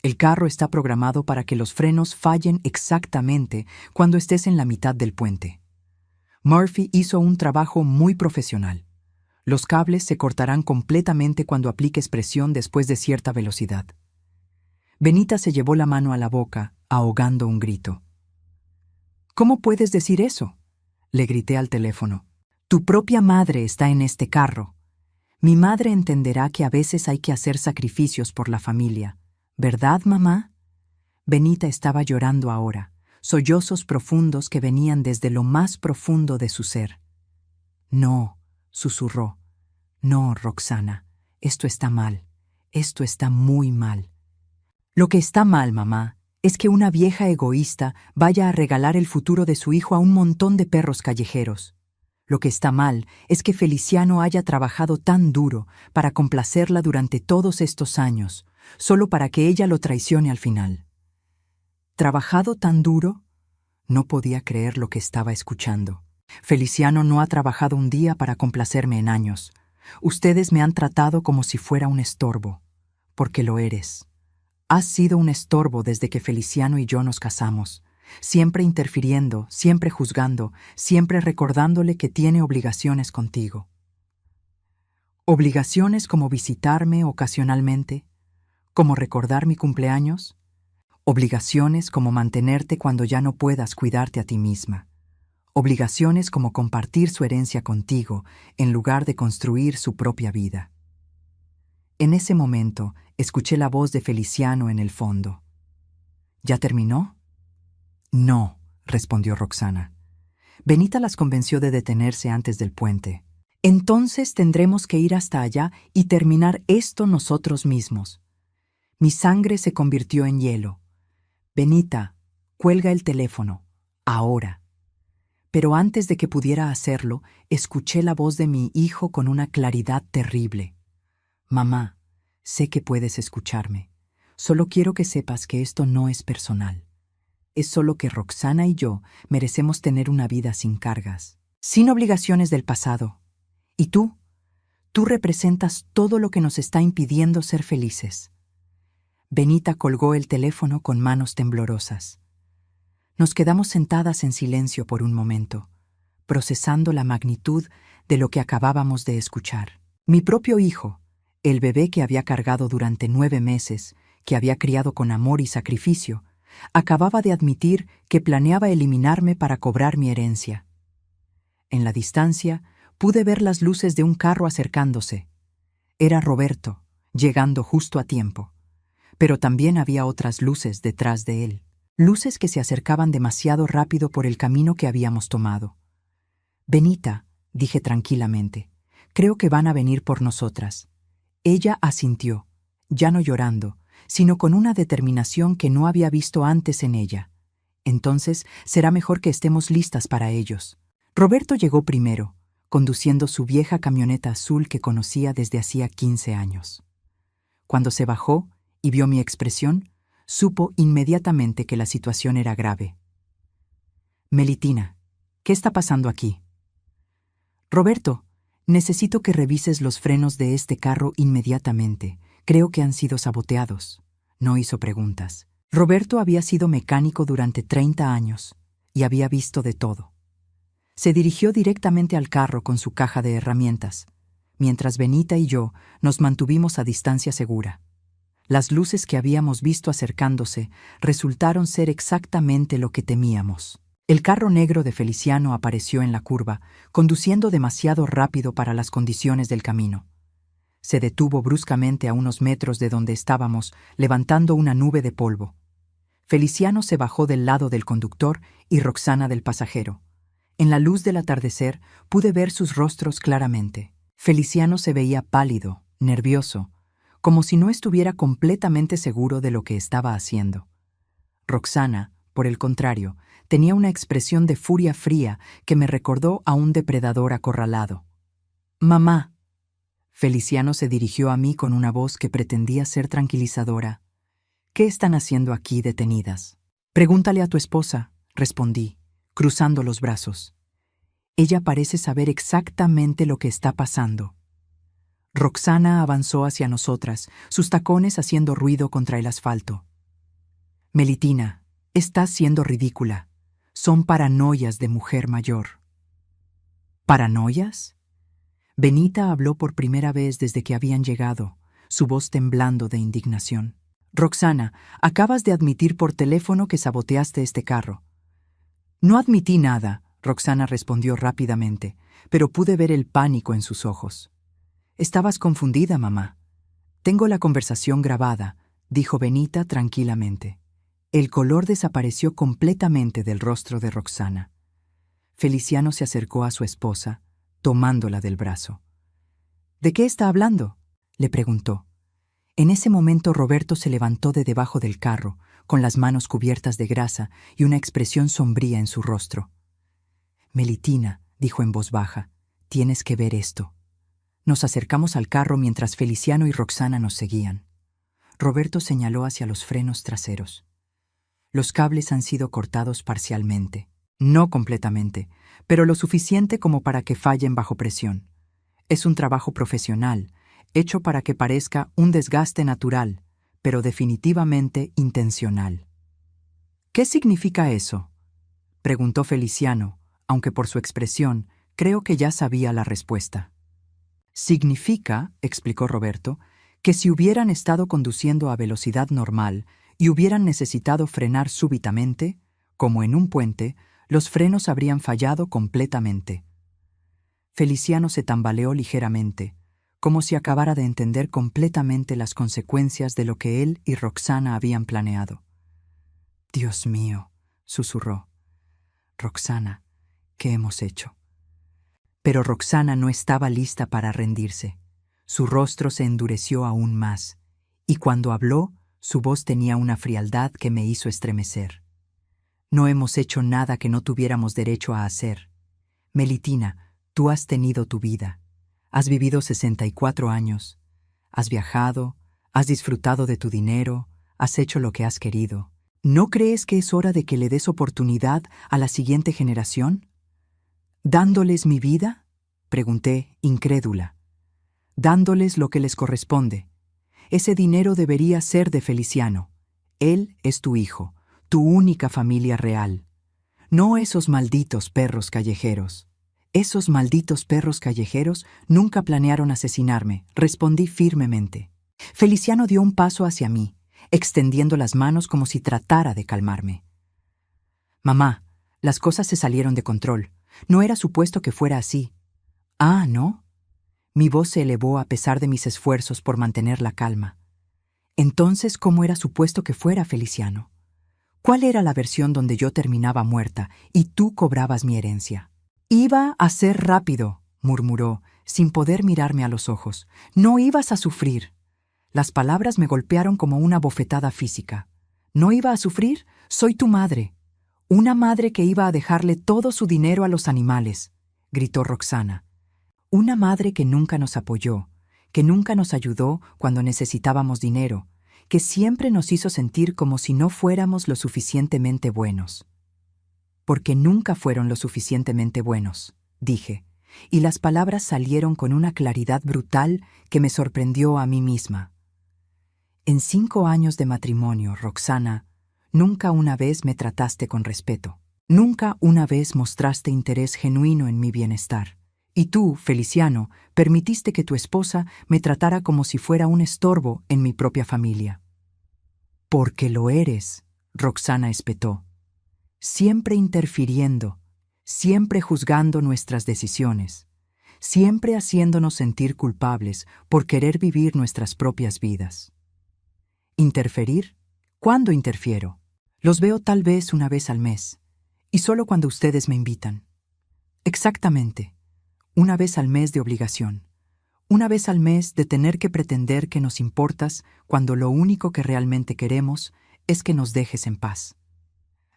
Speaker 1: El carro está programado para que los frenos fallen exactamente cuando estés en la mitad del puente. Murphy hizo un trabajo muy profesional. Los cables se cortarán completamente cuando apliques presión después de cierta velocidad». Benita se llevó la mano a la boca, ahogando un grito. «¿Cómo puedes decir eso?», le grité al teléfono. «Tu propia madre está en este carro. Mi madre entenderá que a veces hay que hacer sacrificios por la familia. ¿Verdad, mamá?». Benita estaba llorando ahora, sollozos profundos que venían desde lo más profundo de su ser. «No», susurró. «No, Roxana, esto está mal. Esto está muy mal». «Lo que está mal, mamá, es que una vieja egoísta vaya a regalar el futuro de su hijo a un montón de perros callejeros. Lo que está mal es que Feliciano haya trabajado tan duro para complacerla durante todos estos años, solo para que ella lo traicione al final». ¿Trabajado tan duro? No podía creer lo que estaba escuchando. Feliciano no ha trabajado un día para complacerme en años. Ustedes me han tratado como si fuera un estorbo, porque lo eres. Has sido un estorbo desde que Feliciano y yo nos casamos, siempre interfiriendo, siempre juzgando, siempre recordándole que tiene obligaciones contigo. ¿Obligaciones como visitarme ocasionalmente? ¿Como recordar mi cumpleaños? Obligaciones como mantenerte cuando ya no puedas cuidarte a ti misma. Obligaciones como compartir su herencia contigo en lugar de construir su propia vida. En ese momento, escuché la voz de Feliciano en el fondo. ¿Ya terminó? No, respondió Roxana. Benita las convenció de detenerse antes del puente. Entonces tendremos que ir hasta allá y terminar esto nosotros mismos. Mi sangre se convirtió en hielo. Benita, cuelga el teléfono, ahora. Pero antes de que pudiera hacerlo, escuché la voz de mi hijo con una claridad terrible. Mamá, sé que puedes escucharme. Solo quiero que sepas que esto no es personal. Es solo que Roxana y yo merecemos tener una vida sin cargas, sin obligaciones del pasado. ¿Y tú? Tú representas todo lo que nos está impidiendo ser felices. Benita colgó el teléfono con manos temblorosas. Nos quedamos sentadas en silencio por un momento, procesando la magnitud de lo que acabábamos de escuchar. Mi propio hijo, el bebé que había cargado durante 9 meses, que había criado con amor y sacrificio, acababa de admitir que planeaba eliminarme para cobrar mi herencia. En la distancia, pude ver las luces de un carro acercándose. Era Roberto, llegando justo a tiempo. Pero también había otras luces detrás de él, luces que se acercaban demasiado rápido por el camino que habíamos tomado. Benita, dije tranquilamente, creo que van a venir por nosotras. Ella asintió, ya no llorando, sino con una determinación que no había visto antes en ella. Entonces será mejor que estemos listas para ellos. Roberto llegó primero, conduciendo su vieja camioneta azul que conocía desde hacía 15 años. Cuando se bajó y vio mi expresión, supo inmediatamente que la situación era grave. Melitina, ¿qué está pasando aquí? Roberto, necesito que revises los frenos de este carro inmediatamente. Creo que han sido saboteados. No hizo preguntas. Roberto había sido mecánico durante 30 años y había visto de todo. Se dirigió directamente al carro con su caja de herramientas, mientras Benita y yo nos mantuvimos a distancia segura. Las luces que habíamos visto acercándose resultaron ser exactamente lo que temíamos. El carro negro de Feliciano apareció en la curva, conduciendo demasiado rápido para las condiciones del camino. Se detuvo bruscamente a unos metros de donde estábamos, levantando una nube de polvo. Feliciano se bajó del lado del conductor y Roxana del pasajero. En la luz del atardecer pude ver sus rostros claramente. Feliciano se veía pálido, nervioso, como si no estuviera completamente seguro de lo que estaba haciendo. Roxana, por el contrario, tenía una expresión de furia fría que me recordó a un depredador acorralado. «Mamá». Feliciano se dirigió a mí con una voz que pretendía ser tranquilizadora. «¿Qué están haciendo aquí detenidas?» «Pregúntale a tu esposa», respondí, cruzando los brazos. «Ella parece saber exactamente lo que está pasando». Roxana avanzó hacia nosotras, sus tacones haciendo ruido contra el asfalto. «Melitina, estás siendo ridícula. Son paranoias de mujer mayor». ¿Paranoias? Benita habló por primera vez desde que habían llegado, su voz temblando de indignación. «Roxana, acabas de admitir por teléfono que saboteaste este carro». «No admití nada», Roxana respondió rápidamente, pero pude ver el pánico en sus ojos. «Estabas confundida, mamá». «Tengo la conversación grabada», dijo Benita tranquilamente. El color desapareció completamente del rostro de Roxana. Feliciano se acercó a su esposa, tomándola del brazo. «¿De qué está hablando?», le preguntó. En ese momento Roberto se levantó de debajo del carro, con las manos cubiertas de grasa y una expresión sombría en su rostro. «Melitina», dijo en voz baja, «tienes que ver esto». Nos acercamos al carro mientras Feliciano y Roxana nos seguían. Roberto señaló hacia los frenos traseros. «Los cables han sido cortados parcialmente. No completamente, pero lo suficiente como para que fallen bajo presión. Es un trabajo profesional, hecho para que parezca un desgaste natural, pero definitivamente intencional». «¿Qué significa eso?», preguntó Feliciano, aunque por su expresión creo que ya sabía la respuesta. «Significa», explicó Roberto, «que si hubieran estado conduciendo a velocidad normal y hubieran necesitado frenar súbitamente, como en un puente, los frenos habrían fallado completamente». Feliciano se tambaleó ligeramente, como si acabara de entender completamente las consecuencias de lo que él y Roxana habían planeado. Dios mío, susurró. Roxana, ¿qué hemos hecho? Pero Roxana no estaba lista para rendirse. Su rostro se endureció aún más, y cuando habló, su voz tenía una frialdad que me hizo estremecer. No hemos hecho nada que no tuviéramos derecho a hacer. Melitina, tú has tenido tu vida. Has vivido 64 años. Has viajado, has disfrutado de tu dinero, has hecho lo que has querido. ¿No crees que es hora de que le des oportunidad a la siguiente generación? ¿Dándoles mi vida?, pregunté, incrédula. Dándoles lo que les corresponde. Ese dinero debería ser de Feliciano. Él es tu hijo, tu única familia real. No esos malditos perros callejeros. Esos malditos perros callejeros nunca planearon asesinarme, respondí firmemente. Feliciano dio un paso hacia mí, extendiendo las manos como si tratara de calmarme. Mamá, las cosas se salieron de control. No era supuesto que fuera así. Ah, ¿no? Mi voz se elevó a pesar de mis esfuerzos por mantener la calma. Entonces, ¿cómo era supuesto que fuera, Feliciano? ¿Cuál era la versión donde yo terminaba muerta y tú cobrabas mi herencia? Iba a ser rápido, murmuró, sin poder mirarme a los ojos. No ibas a sufrir. Las palabras me golpearon como una bofetada física. ¿No iba a sufrir? Soy tu madre. Una madre que iba a dejarle todo su dinero a los animales, gritó Roxana. Una madre que nunca nos apoyó, que nunca nos ayudó cuando necesitábamos dinero, que siempre nos hizo sentir como si no fuéramos lo suficientemente buenos. Porque nunca fueron lo suficientemente buenos, dije, y las palabras salieron con una claridad brutal que me sorprendió a mí misma. En 5 años de matrimonio, Roxana, nunca una vez me trataste con respeto. Nunca una vez mostraste interés genuino en mi bienestar. Y tú, Feliciano, permitiste que tu esposa me tratara como si fuera un estorbo en mi propia familia. Porque lo eres, Roxana espetó. Siempre interfiriendo, siempre juzgando nuestras decisiones, siempre haciéndonos sentir culpables por querer vivir nuestras propias vidas. ¿Interferir? ¿Cuándo interfiero? Los veo tal vez una vez al mes, y solo cuando ustedes me invitan. Exactamente. Una vez al mes de obligación. Una vez al mes de tener que pretender que nos importas cuando lo único que realmente queremos es que nos dejes en paz.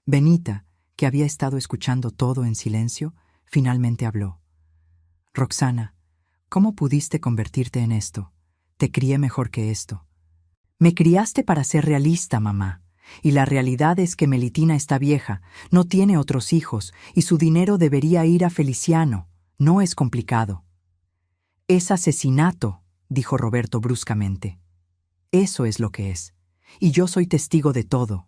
Speaker 1: Benita, que había estado escuchando todo en silencio, finalmente habló. Roxana, ¿cómo pudiste convertirte en esto? Te crié mejor que esto. Me criaste para ser realista, mamá. Y la realidad es que Melitina está vieja, no tiene otros hijos, y su dinero debería ir a Feliciano. No es complicado. Es asesinato, dijo Roberto bruscamente. Eso es lo que es. Y yo soy testigo de todo.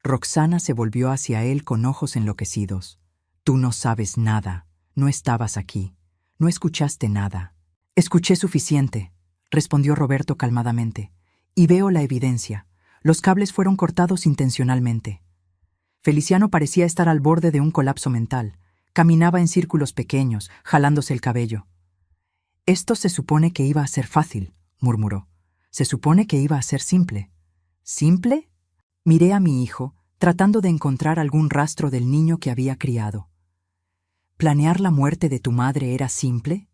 Speaker 1: Roxana se volvió hacia él con ojos enloquecidos. Tú no sabes nada. No estabas aquí. No escuchaste nada. Escuché suficiente, respondió Roberto calmadamente. Y veo la evidencia. Los cables fueron cortados intencionalmente. Feliciano parecía estar al borde de un colapso mental. Caminaba en círculos pequeños, jalándose el cabello. Esto se supone que iba a ser fácil, murmuró. Se supone que iba a ser simple. ¿Simple? Miré a mi hijo, tratando de encontrar algún rastro del niño que había criado. ¿Planear la muerte de tu madre era simple?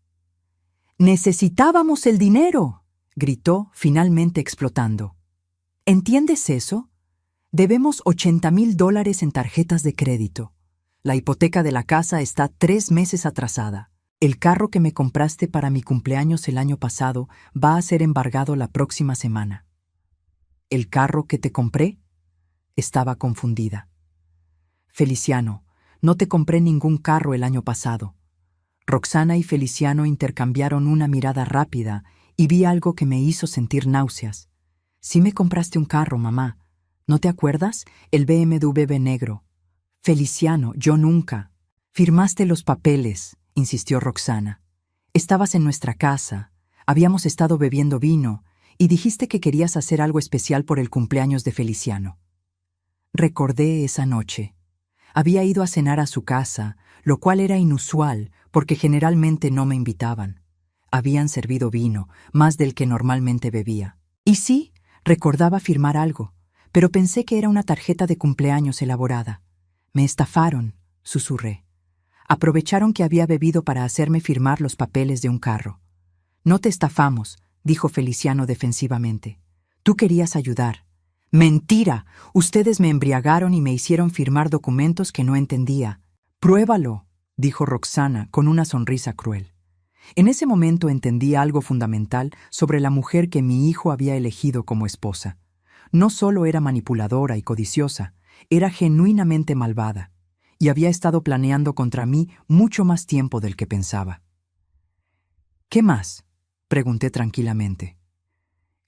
Speaker 1: ¡Necesitábamos el dinero!, gritó, finalmente explotando. ¿Entiendes eso? Debemos $80,000 en tarjetas de crédito. La hipoteca de la casa está 3 meses atrasada. El carro que me compraste para mi cumpleaños el año pasado va a ser embargado la próxima semana. ¿El carro que te compré? Estaba confundida. Feliciano, no te compré ningún carro el año pasado. Roxana y Feliciano intercambiaron una mirada rápida y vi algo que me hizo sentir náuseas. Sí me compraste un carro, mamá. ¿No te acuerdas? El BMW negro. Feliciano, yo nunca. Firmaste los papeles, insistió Roxana. Estabas en nuestra casa, habíamos estado bebiendo vino y dijiste que querías hacer algo especial por el cumpleaños de Feliciano. Recordé esa noche. Había ido a cenar a su casa, lo cual era inusual porque generalmente no me invitaban. Habían servido vino, más del que normalmente bebía. Y sí, recordaba firmar algo, pero pensé que era una tarjeta de cumpleaños elaborada. Me estafaron, susurré. Aprovecharon que había bebido para hacerme firmar los papeles de un carro. No te estafamos, dijo Feliciano defensivamente. Tú querías ayudar. ¡Mentira! Ustedes me embriagaron y me hicieron firmar documentos que no entendía. Pruébalo, dijo Roxana con una sonrisa cruel. En ese momento entendí algo fundamental sobre la mujer que mi hijo había elegido como esposa. No solo era manipuladora y codiciosa, era genuinamente malvada, y había estado planeando contra mí mucho más tiempo del que pensaba. ¿Qué más?, pregunté tranquilamente.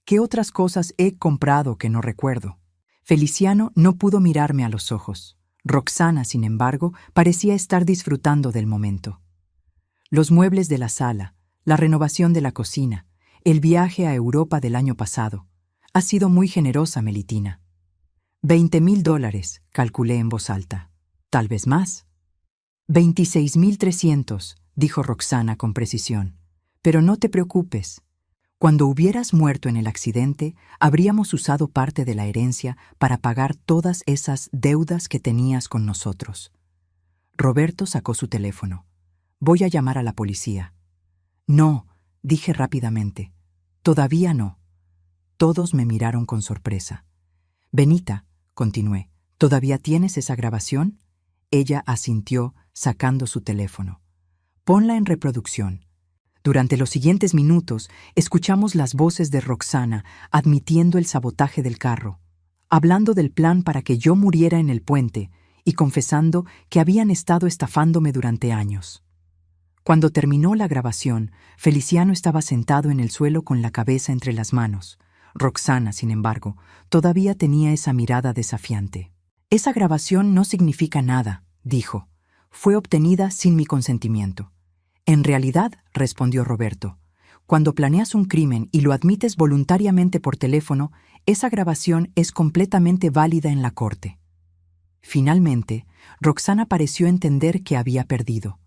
Speaker 1: ¿Qué otras cosas he comprado que no recuerdo? Feliciano no pudo mirarme a los ojos. Roxana, sin embargo, parecía estar disfrutando del momento. Los muebles de la sala, la renovación de la cocina, el viaje a Europa del año pasado. Ha sido muy generosa, Melitina. $20,000, calculé en voz alta. Tal vez más. 26,300, dijo Roxana con precisión. Pero no te preocupes. Cuando hubieras muerto en el accidente, habríamos usado parte de la herencia para pagar todas esas deudas que tenías con nosotros. Roberto sacó su teléfono. Voy a llamar a la policía. No, dije rápidamente. Todavía no. Todos me miraron con sorpresa. Benita, continué, ¿todavía tienes esa grabación? Ella asintió, sacando su teléfono. Ponla en reproducción. Durante los siguientes minutos, escuchamos las voces de Roxana admitiendo el sabotaje del carro, hablando del plan para que yo muriera en el puente y confesando que habían estado estafándome durante años. Cuando terminó la grabación, Feliciano estaba sentado en el suelo con la cabeza entre las manos. Roxana, sin embargo, todavía tenía esa mirada desafiante. Esa grabación no significa nada, dijo. Fue obtenida sin mi consentimiento. En realidad, respondió Roberto, cuando planeas un crimen y lo admites voluntariamente por teléfono, esa grabación es completamente válida en la corte. Finalmente, Roxana pareció entender que había perdido.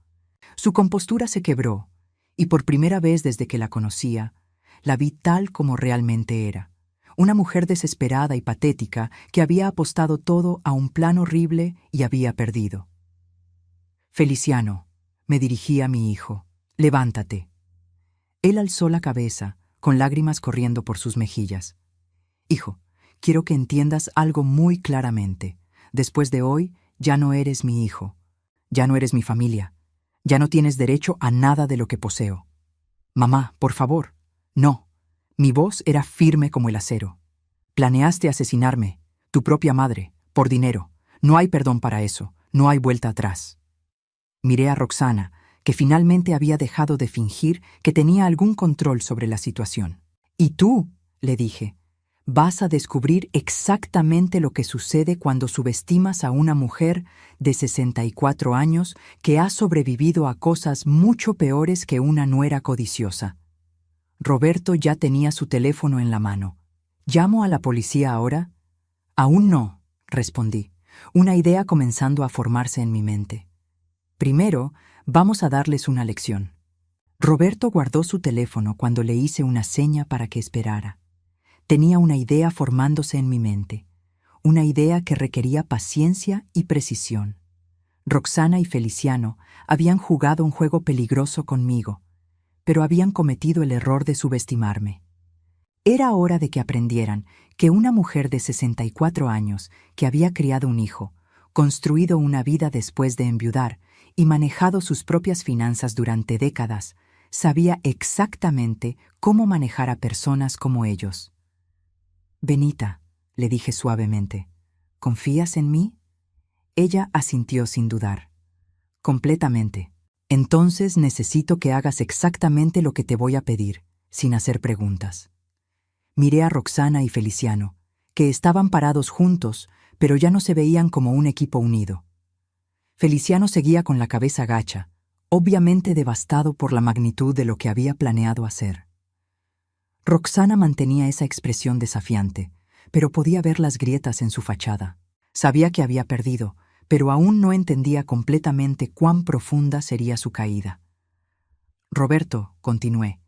Speaker 1: Su compostura se quebró, y por primera vez desde que la conocía, la vi tal como realmente era. Una mujer desesperada y patética que había apostado todo a un plan horrible y había perdido. Feliciano, me dirigí a mi hijo. Levántate. Él alzó la cabeza, con lágrimas corriendo por sus mejillas. Hijo, quiero que entiendas algo muy claramente. Después de hoy, ya no eres mi hijo. Ya no eres mi familia. Ya no tienes derecho a nada de lo que poseo. Mamá, por favor. No. Mi voz era firme como el acero. Planeaste asesinarme, tu propia madre, por dinero. No hay perdón para eso. No hay vuelta atrás. Miré a Roxana, que finalmente había dejado de fingir que tenía algún control sobre la situación. Y tú, le dije, vas a descubrir exactamente lo que sucede cuando subestimas a una mujer de 64 años que ha sobrevivido a cosas mucho peores que una nuera codiciosa. Roberto ya tenía su teléfono en la mano. ¿Llamo a la policía ahora? Aún no, respondí, una idea comenzando a formarse en mi mente. Primero, vamos a darles una lección. Roberto guardó su teléfono cuando le hice una seña para que esperara. Tenía una idea formándose en mi mente, una idea que requería paciencia y precisión. Roxana y Feliciano habían jugado un juego peligroso conmigo, pero habían cometido el error de subestimarme. Era hora de que aprendieran que una mujer de 64 años que había criado un hijo, construido una vida después de enviudar y manejado sus propias finanzas durante décadas, sabía exactamente cómo manejar a personas como ellos. Benita, le dije suavemente, ¿confías en mí? Ella asintió sin dudar. Completamente. Entonces necesito que hagas exactamente lo que te voy a pedir, sin hacer preguntas. Miré a Roxana y Feliciano, que estaban parados juntos, pero ya no se veían como un equipo unido. Feliciano seguía con la cabeza gacha, obviamente devastado por la magnitud de lo que había planeado hacer. Roxana mantenía esa expresión desafiante, pero podía ver las grietas en su fachada. Sabía que había perdido, pero aún no entendía completamente cuán profunda sería su caída. Roberto, continué,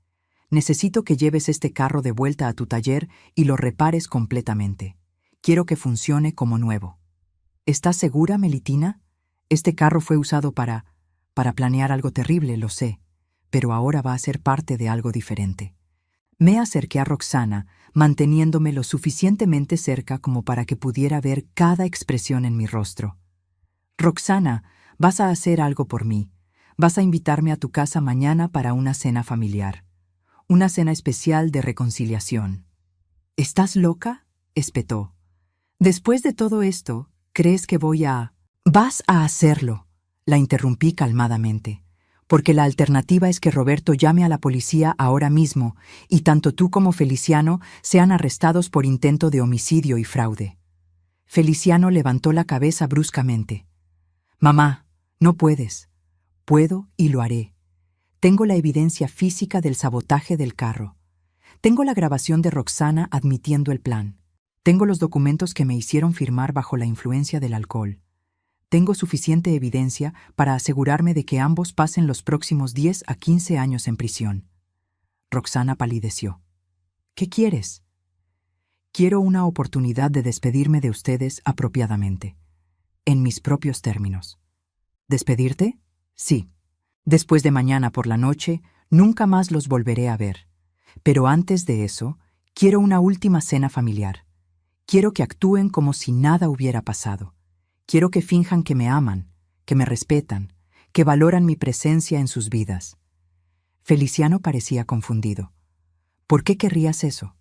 Speaker 1: necesito que lleves este carro de vuelta a tu taller y lo repares completamente. Quiero que funcione como nuevo. ¿Estás segura, Melitina? Este carro fue usado para planear algo terrible, lo sé, pero ahora va a ser parte de algo diferente. Me acerqué a Roxana, manteniéndome lo suficientemente cerca como para que pudiera ver cada expresión en mi rostro. Roxana, vas a hacer algo por mí. Vas a invitarme a tu casa mañana para una cena familiar. Una cena especial de reconciliación. ¿Estás loca?, espetó. Después de todo esto, ¿crees que voy a...? Vas a hacerlo, la interrumpí calmadamente, porque la alternativa es que Roberto llame a la policía ahora mismo y tanto tú como Feliciano sean arrestados por intento de homicidio y fraude. Feliciano levantó la cabeza bruscamente. Mamá, no puedes. Puedo y lo haré. Tengo la evidencia física del sabotaje del carro. Tengo la grabación de Roxana admitiendo el plan. Tengo los documentos que me hicieron firmar bajo la influencia del alcohol. Tengo suficiente evidencia para asegurarme de que ambos pasen los próximos 10 a 15 años en prisión. Roxana palideció. ¿Qué quieres? Quiero una oportunidad de despedirme de ustedes apropiadamente, en mis propios términos. ¿Despedirte? Sí. Después de mañana por la noche, nunca más los volveré a ver. Pero antes de eso, quiero una última cena familiar. Quiero que actúen como si nada hubiera pasado. Quiero que finjan que me aman, que me respetan, que valoran mi presencia en sus vidas. Feliciano parecía confundido. ¿Por qué querrías eso?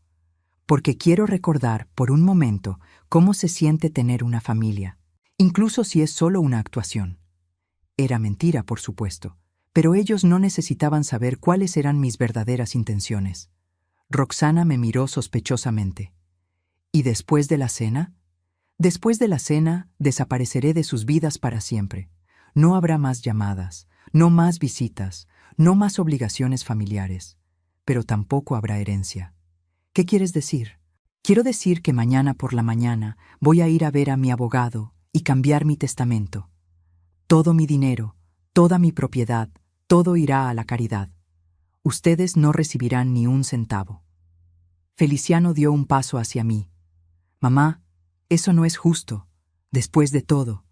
Speaker 1: Porque quiero recordar por un momento cómo se siente tener una familia, incluso si es solo una actuación. Era mentira, por supuesto, pero ellos no necesitaban saber cuáles eran mis verdaderas intenciones. Roxana me miró sospechosamente. ¿Y después de la cena? Después de la cena, desapareceré de sus vidas para siempre. No habrá más llamadas, no más visitas, no más obligaciones familiares, pero tampoco habrá herencia. ¿Qué quieres decir? Quiero decir que mañana por la mañana voy a ir a ver a mi abogado y cambiar mi testamento. Todo mi dinero, toda mi propiedad, todo irá a la caridad. Ustedes no recibirán ni un centavo. Feliciano dio un paso hacia mí. Mamá, eso no es justo. Después de todo.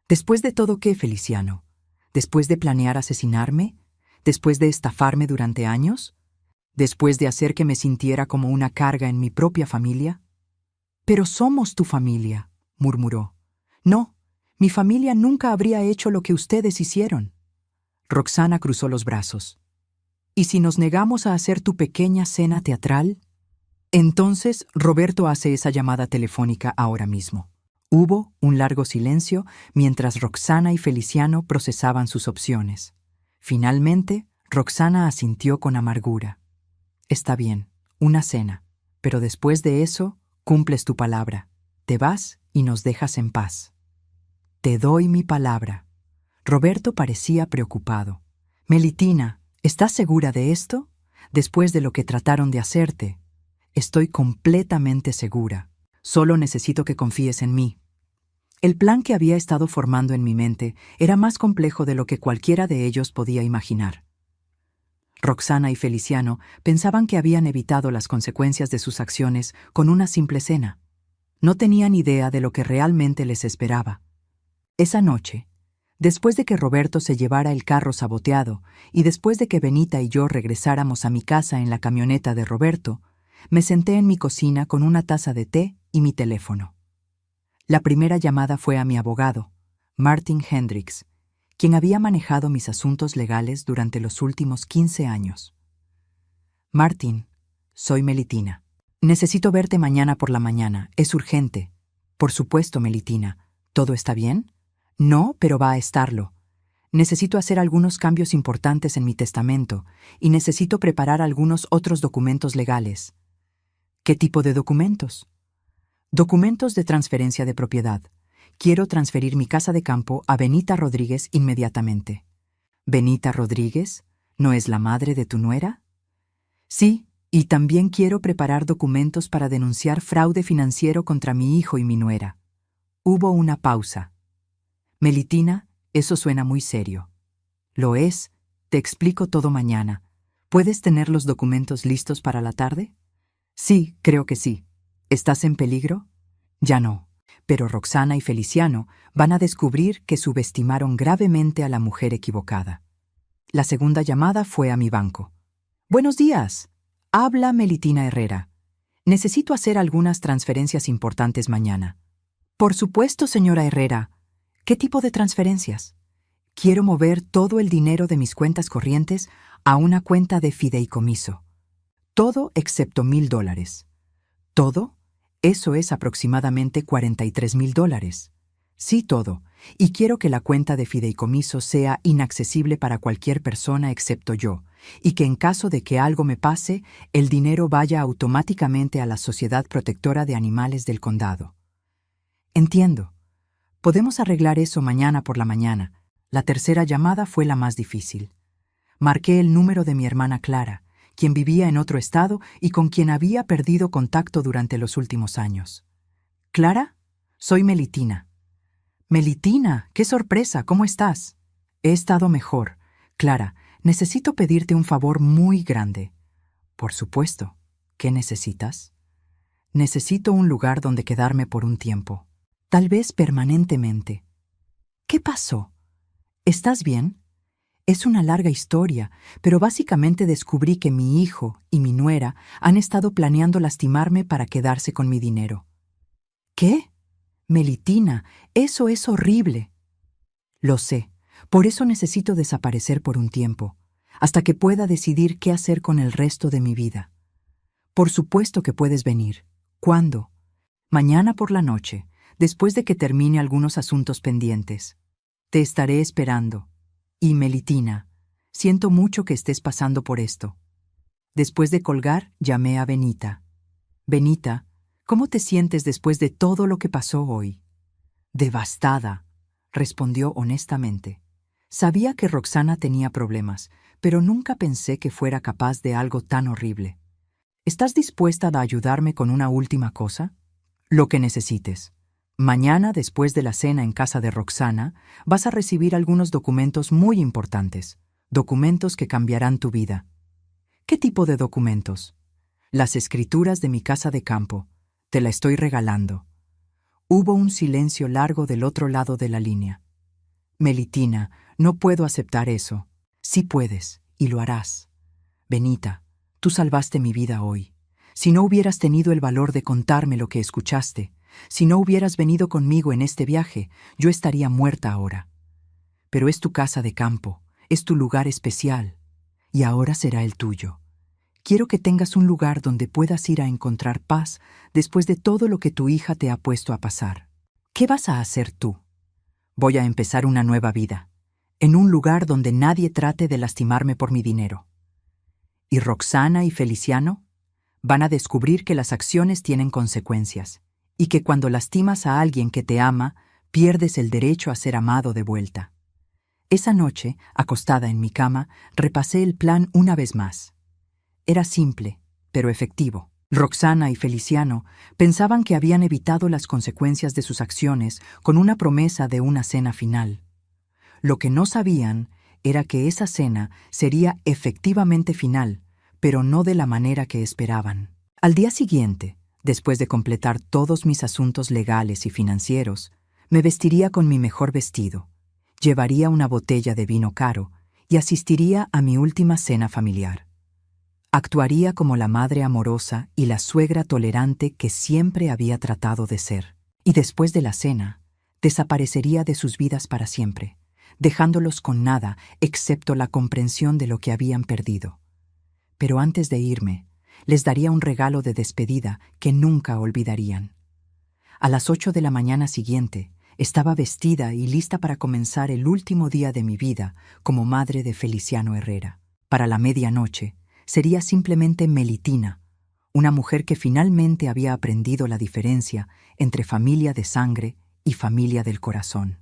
Speaker 1: ¿Después de todo qué, Feliciano? ¿Después de planear asesinarme? ¿Después de estafarme durante años? ¿Después de hacer que me sintiera como una carga en mi propia familia? Pero somos tu familia, murmuró. No, mi familia nunca habría hecho lo que ustedes hicieron. Roxana cruzó los brazos. ¿Y si nos negamos a hacer tu pequeña cena teatral? Entonces Roberto hace esa llamada telefónica ahora mismo. Hubo un largo silencio mientras Roxana y Feliciano procesaban sus opciones. Finalmente, Roxana asintió con amargura. Está bien, una cena, pero después de eso, cumples tu palabra. Te vas y nos dejas en paz. Te doy mi palabra. Roberto parecía preocupado. Melitina, ¿estás segura de esto? Después de lo que trataron de hacerte. Estoy completamente segura. Solo necesito que confíes en mí. El plan que había estado formando en mi mente era más complejo de lo que cualquiera de ellos podía imaginar. Roxana y Feliciano pensaban que habían evitado las consecuencias de sus acciones con una simple cena. No tenían idea de lo que realmente les esperaba. Esa noche, después de que Roberto se llevara el carro saboteado y después de que Benita y yo regresáramos a mi casa en la camioneta de Roberto, me senté en mi cocina con una taza de té y mi teléfono. La primera llamada fue a mi abogado, Martin Hendricks, quien había manejado mis asuntos legales durante los últimos 15 años. Martin, soy Melitina. Necesito verte mañana por la mañana. Es urgente. Por supuesto, Melitina. ¿Todo está bien? No, pero va a estarlo. Necesito hacer algunos cambios importantes en mi testamento y necesito preparar algunos otros documentos legales. ¿Qué tipo de documentos? Documentos de transferencia de propiedad. Quiero transferir mi casa de campo a Benita Rodríguez inmediatamente. ¿Benita Rodríguez? ¿No es la madre de tu nuera? Sí, y también quiero preparar documentos para denunciar fraude financiero contra mi hijo y mi nuera. Hubo una pausa. Melitina, eso suena muy serio. Lo es. Te explico todo mañana. ¿Puedes tener los documentos listos para la tarde? Sí, creo que sí. ¿Estás en peligro? Ya no. Pero Roxana y Feliciano van a descubrir que subestimaron gravemente a la mujer equivocada. La segunda llamada fue a mi banco. Buenos días. Habla Melitina Herrera. Necesito hacer algunas transferencias importantes mañana. Por supuesto, señora Herrera. ¿Qué tipo de transferencias? Quiero mover todo el dinero de mis cuentas corrientes a una cuenta de fideicomiso. Todo excepto $1,000. ¿Todo? Eso es aproximadamente $43,000. Sí, todo. Y quiero que la cuenta de fideicomiso sea inaccesible para cualquier persona excepto yo, y que en caso de que algo me pase, el dinero vaya automáticamente a la Sociedad Protectora de Animales del Condado. Entiendo. Podemos arreglar eso mañana por la mañana. La tercera llamada fue la más difícil. Marqué el número de mi hermana Clara, quien vivía en otro estado y con quien había perdido contacto durante los últimos años. ¿Clara? Soy Melitina. Melitina, qué sorpresa, ¿cómo estás? He estado mejor. Clara, necesito pedirte un favor muy grande. Por supuesto. ¿Qué necesitas? Necesito un lugar donde quedarme por un tiempo. Tal vez permanentemente. ¿Qué pasó? ¿Estás bien? Es una larga historia, pero básicamente descubrí que mi hijo y mi nuera han estado planeando lastimarme para quedarse con mi dinero. ¿Qué? Melitina, eso es horrible. Lo sé, por eso necesito desaparecer por un tiempo, hasta que pueda decidir qué hacer con el resto de mi vida. Por supuesto que puedes venir. ¿Cuándo? Mañana por la noche, después de que termine algunos asuntos pendientes. Te estaré esperando. Y Melitina, siento mucho que estés pasando por esto. Después de colgar, llamé a Benita. Benita, ¿cómo te sientes después de todo lo que pasó hoy? Devastada, respondió honestamente. Sabía que Roxana tenía problemas, pero nunca pensé que fuera capaz de algo tan horrible. ¿Estás dispuesta a ayudarme con una última cosa? Lo que necesites. Mañana, después de la cena en casa de Roxana, vas a recibir algunos documentos muy importantes, documentos que cambiarán tu vida. ¿Qué tipo de documentos? Las escrituras de mi casa de campo. Te la estoy regalando. Hubo un silencio largo del otro lado de la línea. Melitina, no puedo aceptar eso. Sí puedes, y lo harás. Benita, tú salvaste mi vida hoy. Si no hubieras tenido el valor de contarme lo que escuchaste, si no hubieras venido conmigo en este viaje, yo estaría muerta ahora. Pero es tu casa de campo, es tu lugar especial, y ahora será el tuyo. Quiero que tengas un lugar donde puedas ir a encontrar paz después de todo lo que tu hija te ha puesto a pasar. ¿Qué vas a hacer tú? Voy a empezar una nueva vida, en un lugar donde nadie trate de lastimarme por mi dinero. ¿Y Roxana y Feliciano? Van a descubrir que las acciones tienen consecuencias, y que cuando lastimas a alguien que te ama, pierdes el derecho a ser amado de vuelta. Esa noche, acostada en mi cama, repasé el plan una vez más. Era simple, pero efectivo. Roxana y Feliciano pensaban que habían evitado las consecuencias de sus acciones con una promesa de una cena final. Lo que no sabían era que esa cena sería efectivamente final, pero no de la manera que esperaban. Al día siguiente, después de completar todos mis asuntos legales y financieros, me vestiría con mi mejor vestido, llevaría una botella de vino caro y asistiría a mi última cena familiar. Actuaría como la madre amorosa y la suegra tolerante que siempre había tratado de ser. Y después de la cena, desaparecería de sus vidas para siempre, dejándolos con nada excepto la comprensión de lo que habían perdido. Pero antes de irme, les daría un regalo de despedida que nunca olvidarían. A las 8 de la mañana siguiente, estaba vestida y lista para comenzar el último día de mi vida como madre de Feliciano Herrera. Para la medianoche, sería simplemente Melitina, una mujer que finalmente había aprendido la diferencia entre familia de sangre y familia del corazón.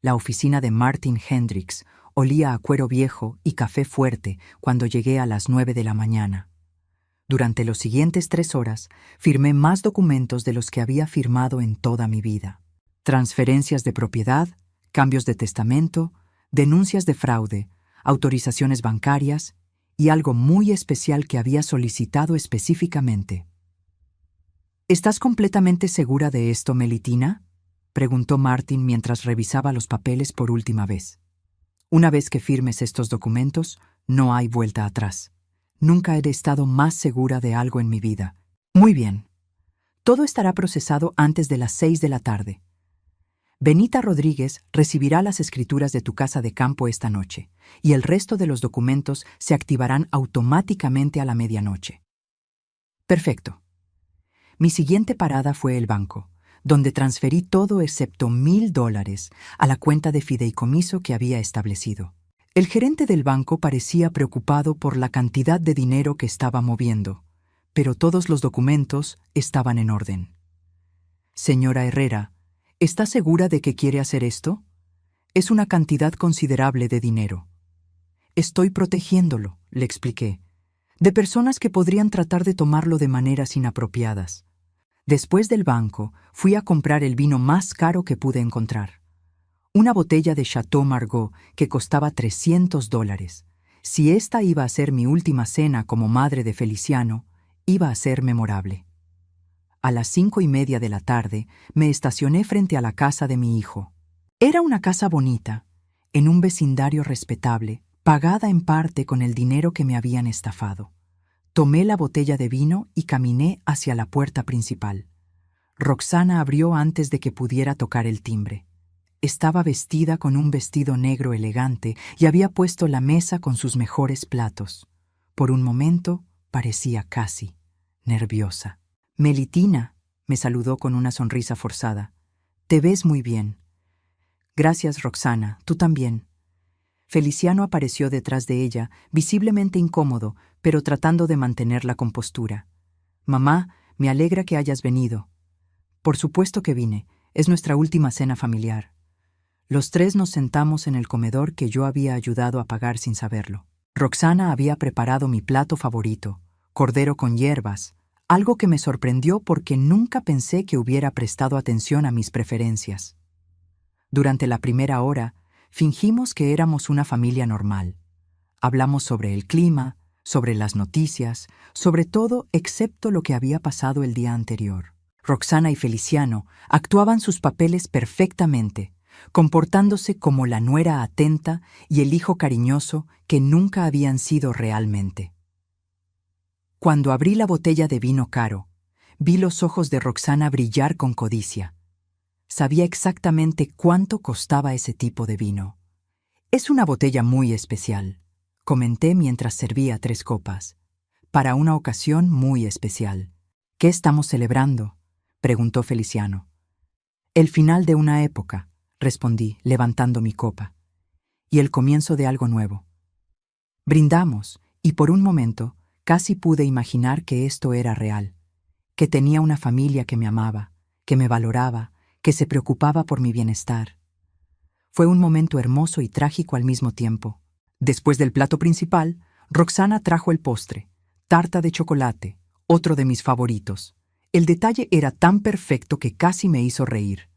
Speaker 1: La oficina de Martin Hendricks olía a cuero viejo y café fuerte cuando llegué a las 9 de la mañana. Durante los siguientes 3 horas, firmé más documentos de los que había firmado en toda mi vida. Transferencias de propiedad, cambios de testamento, denuncias de fraude, autorizaciones bancarias y algo muy especial que había solicitado específicamente. ¿Estás completamente segura de esto, Melitina?, preguntó Martin mientras revisaba los papeles por última vez. Una vez que firmes estos documentos, no hay vuelta atrás. Nunca he estado más segura de algo en mi vida. Muy bien. Todo estará procesado antes de las 6 de la tarde. Benita Rodríguez recibirá las escrituras de tu casa de campo esta noche, y el resto de los documentos se activarán automáticamente a la medianoche. Perfecto. Mi siguiente parada fue el banco, donde transferí todo excepto $1,000 a la cuenta de fideicomiso que había establecido. El gerente del banco parecía preocupado por la cantidad de dinero que estaba moviendo, pero todos los documentos estaban en orden. Señora Herrera, ¿está segura de que quiere hacer esto? Es una cantidad considerable de dinero. Estoy protegiéndolo, le expliqué, de personas que podrían tratar de tomarlo de maneras inapropiadas. Después del banco, fui a comprar el vino más caro que pude encontrar. Una botella de Chateau Margaux que costaba $300. Si esta iba a ser mi última cena como madre de Feliciano, iba a ser memorable. A las 5:30 de la tarde, me estacioné frente a la casa de mi hijo. Era una casa bonita, en un vecindario respetable, pagada en parte con el dinero que me habían estafado. Tomé la botella de vino y caminé hacia la puerta principal. Roxana abrió antes de que pudiera tocar el timbre. Estaba vestida con un vestido negro elegante y había puesto la mesa con sus mejores platos. Por un momento parecía casi nerviosa. «Melitina», me saludó con una sonrisa forzada. «Te ves muy bien». «Gracias, Roxana, tú también». Feliciano apareció detrás de ella, visiblemente incómodo, pero tratando de mantener la compostura. «Mamá, me alegra que hayas venido». «Por supuesto que vine. Es nuestra última cena familiar». Los tres nos sentamos en el comedor que yo había ayudado a pagar sin saberlo. Roxana había preparado mi plato favorito, cordero con hierbas, algo que me sorprendió porque nunca pensé que hubiera prestado atención a mis preferencias. Durante la primera hora, fingimos que éramos una familia normal. Hablamos sobre el clima, sobre las noticias, sobre todo excepto lo que había pasado el día anterior. Roxana y Feliciano actuaban sus papeles perfectamente, comportándose como la nuera atenta y el hijo cariñoso que nunca habían sido realmente. Cuando abrí la botella de vino caro, vi los ojos de Roxana brillar con codicia. Sabía exactamente cuánto costaba ese tipo de vino. «Es una botella muy especial», comenté mientras servía 3 copas. «Para una ocasión muy especial». «¿Qué estamos celebrando?», preguntó Feliciano. «El final de una época», respondí, levantando mi copa. «Y el comienzo de algo nuevo». Brindamos, y por un momento casi pude imaginar que esto era real, que tenía una familia que me amaba, que me valoraba, que se preocupaba por mi bienestar. Fue un momento hermoso y trágico al mismo tiempo. Después del plato principal, Roxana trajo el postre, tarta de chocolate, otro de mis favoritos. El detalle era tan perfecto que casi me hizo reír.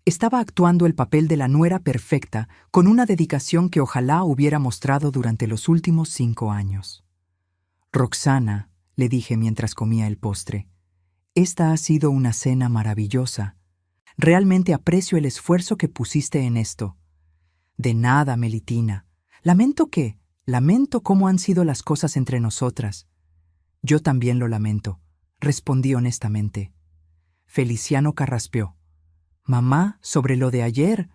Speaker 1: Estaba actuando el papel de la nuera perfecta con una dedicación que ojalá hubiera mostrado durante los últimos 5 años. «Roxana», le dije mientras comía el postre, «esta ha sido una cena maravillosa. Realmente aprecio el esfuerzo que pusiste en esto». «De nada, Melitina. Lamento cómo han sido las cosas entre nosotras». «Yo también lo lamento», respondí honestamente. Feliciano carraspeó. «Mamá, sobre lo de ayer».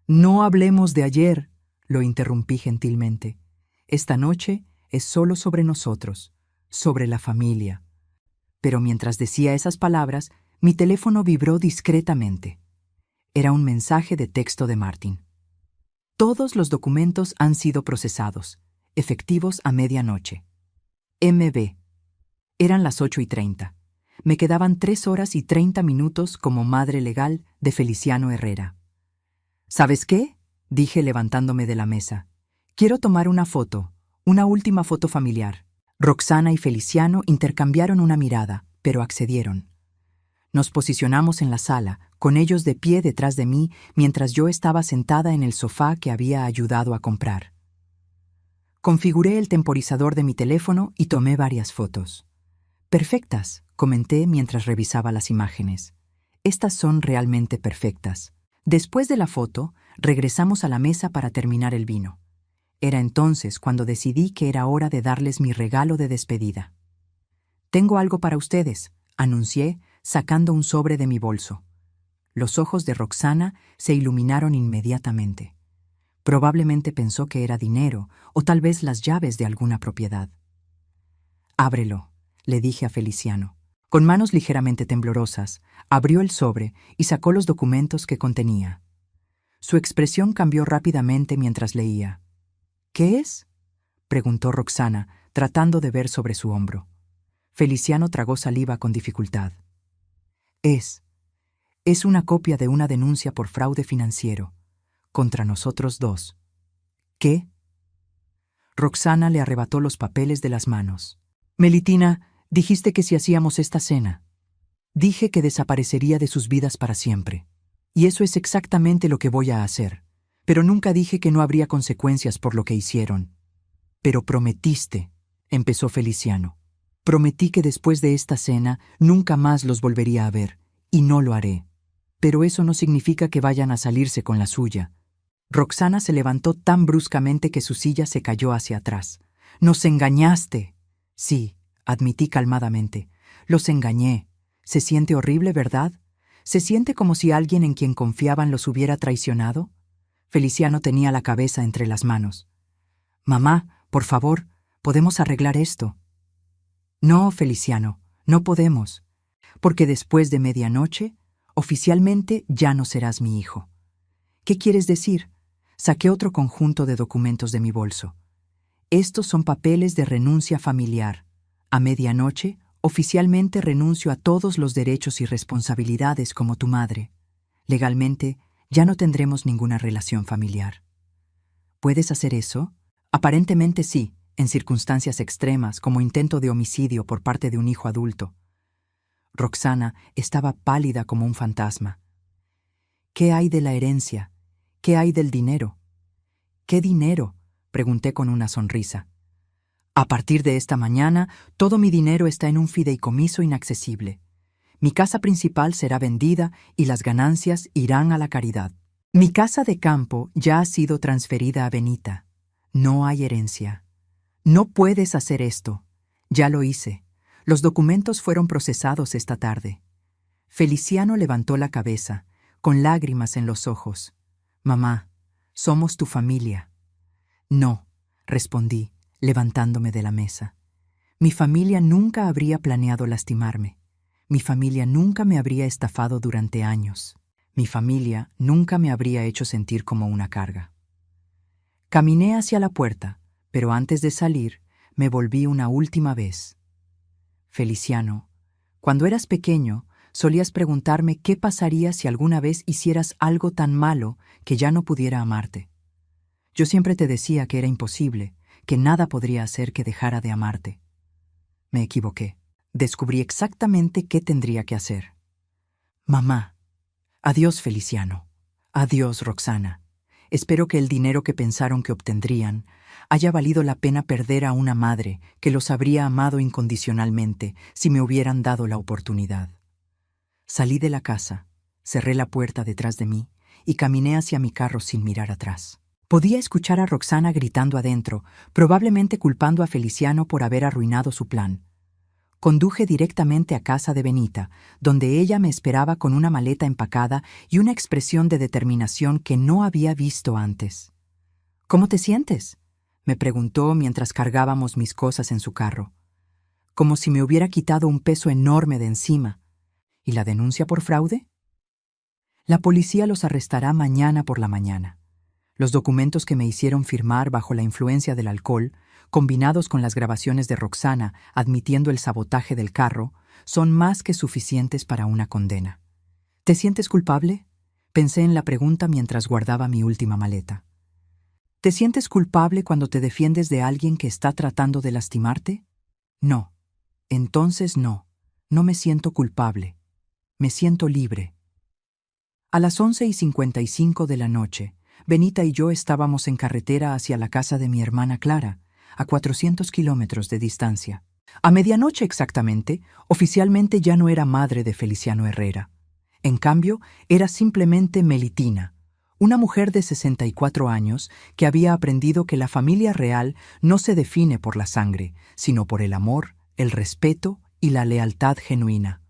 Speaker 1: «No hablemos de ayer», lo interrumpí gentilmente. «Esta noche es solo sobre nosotros, sobre la familia». Pero mientras decía esas palabras, mi teléfono vibró discretamente. Era un mensaje de texto de Martin. «Todos los documentos han sido procesados, efectivos a medianoche. MB». Eran las 8:30. Me quedaban 3 horas y 30 minutos como madre legal de Feliciano Herrera. «¿Sabes qué?», dije levantándome de la mesa. «Quiero tomar una foto, una última foto familiar». Roxana y Feliciano intercambiaron una mirada, pero accedieron. Nos posicionamos en la sala, con ellos de pie detrás de mí, mientras yo estaba sentada en el sofá que había ayudado a comprar. Configuré el temporizador de mi teléfono y tomé varias fotos. «Perfectas», comenté mientras revisaba las imágenes. Estas son realmente perfectas. Después de la foto, regresamos a la mesa para terminar el vino. Era entonces cuando decidí que era hora de darles mi regalo de despedida. «Tengo algo para ustedes», anuncié, sacando un sobre de mi bolso. Los ojos de Roxana se iluminaron inmediatamente. Probablemente pensó que era dinero o tal vez las llaves de alguna propiedad. «Ábrelo», le dije a Feliciano. Con manos ligeramente temblorosas, abrió el sobre y sacó los documentos que contenía. Su expresión cambió rápidamente mientras leía. «¿Qué es?», preguntó Roxana, tratando de ver sobre su hombro. Feliciano tragó saliva con dificultad. Es una copia de una denuncia por fraude financiero, contra nosotros dos». «¿Qué?». Roxana le arrebató los papeles de las manos. «Melitina, dijiste que si hacíamos esta cena, dije que desaparecería de sus vidas para siempre. Y eso es exactamente lo que voy a hacer. Pero nunca dije que no habría consecuencias por lo que hicieron». «Pero prometiste», empezó Feliciano. «Prometí que después de esta cena nunca más los volvería a ver, y no lo haré. Pero eso no significa que vayan a salirse con la suya». Roxana se levantó tan bruscamente que su silla se cayó hacia atrás. «¡Nos engañaste!». «Sí», admití calmadamente. «Los engañé. Se siente horrible, ¿verdad? ¿Se siente como si alguien en quien confiaban los hubiera traicionado?». Feliciano tenía la cabeza entre las manos. «Mamá, por favor, ¿podemos arreglar esto?». «No, Feliciano, no podemos, porque después de medianoche, oficialmente ya no serás mi hijo». «¿Qué quieres decir?». Saqué otro conjunto de documentos de mi bolso. «Estos son papeles de renuncia familiar. A medianoche, oficialmente renuncio a todos los derechos y responsabilidades como tu madre. Legalmente, ya no tendremos ninguna relación familiar». «¿Puedes hacer eso?». «Aparentemente sí, en circunstancias extremas, como intento de homicidio por parte de un hijo adulto». Roxana estaba pálida como un fantasma. «¿Qué hay de la herencia? ¿Qué hay del dinero?». «¿Qué dinero?», pregunté con una sonrisa. «A partir de esta mañana, todo mi dinero está en un fideicomiso inaccesible. Mi casa principal será vendida y las ganancias irán a la caridad. Mi casa de campo ya ha sido transferida a Benita. No hay herencia. No puedes hacer esto. Ya lo hice. Los documentos fueron procesados esta tarde». Feliciano levantó la cabeza, con lágrimas en los ojos. «Mamá, somos tu familia». «No», respondí, levantándome de la mesa. «Mi familia nunca habría planeado lastimarme. Mi familia nunca me habría estafado durante años. Mi familia nunca me habría hecho sentir como una carga». Caminé hacia la puerta, pero antes de salir, me volví una última vez. «Feliciano, cuando eras pequeño, solías preguntarme qué pasaría si alguna vez hicieras algo tan malo que ya no pudiera amarte. Yo siempre te decía que era imposible, que nada podría hacer que dejara de amarte. Me equivoqué. Descubrí exactamente qué tendría que hacer. Mamá. Adiós, Feliciano. Adiós, Roxana. Espero que el dinero que pensaron que obtendrían haya valido la pena perder a una madre que los habría amado incondicionalmente si me hubieran dado la oportunidad». Salí de la casa, cerré la puerta detrás de mí y caminé hacia mi carro sin mirar atrás. Podía escuchar a Roxana gritando adentro, probablemente culpando a Feliciano por haber arruinado su plan. Conduje directamente a casa de Benita, donde ella me esperaba con una maleta empacada y una expresión de determinación que no había visto antes. «¿Cómo te sientes?», me preguntó mientras cargábamos mis cosas en su carro. Como si me hubiera quitado un peso enorme de encima. ¿Y la denuncia por fraude? La policía los arrestará mañana por la mañana. Los documentos que me hicieron firmar bajo la influencia del alcohol, combinados con las grabaciones de Roxana admitiendo el sabotaje del carro, son más que suficientes para una condena. ¿Te sientes culpable?, pensé en la pregunta mientras guardaba mi última maleta. ¿Te sientes culpable cuando te defiendes de alguien que está tratando de lastimarte? No. Entonces no. No me siento culpable. Me siento libre. A las 11:55 de la noche, Benita y yo estábamos en carretera hacia la casa de mi hermana Clara, a 400 kilómetros de distancia. A medianoche exactamente, oficialmente ya no era madre de Feliciano Herrera. En cambio, era simplemente Melitina, una mujer de 64 años que había aprendido que la familia real no se define por la sangre, sino por el amor, el respeto y la lealtad genuina.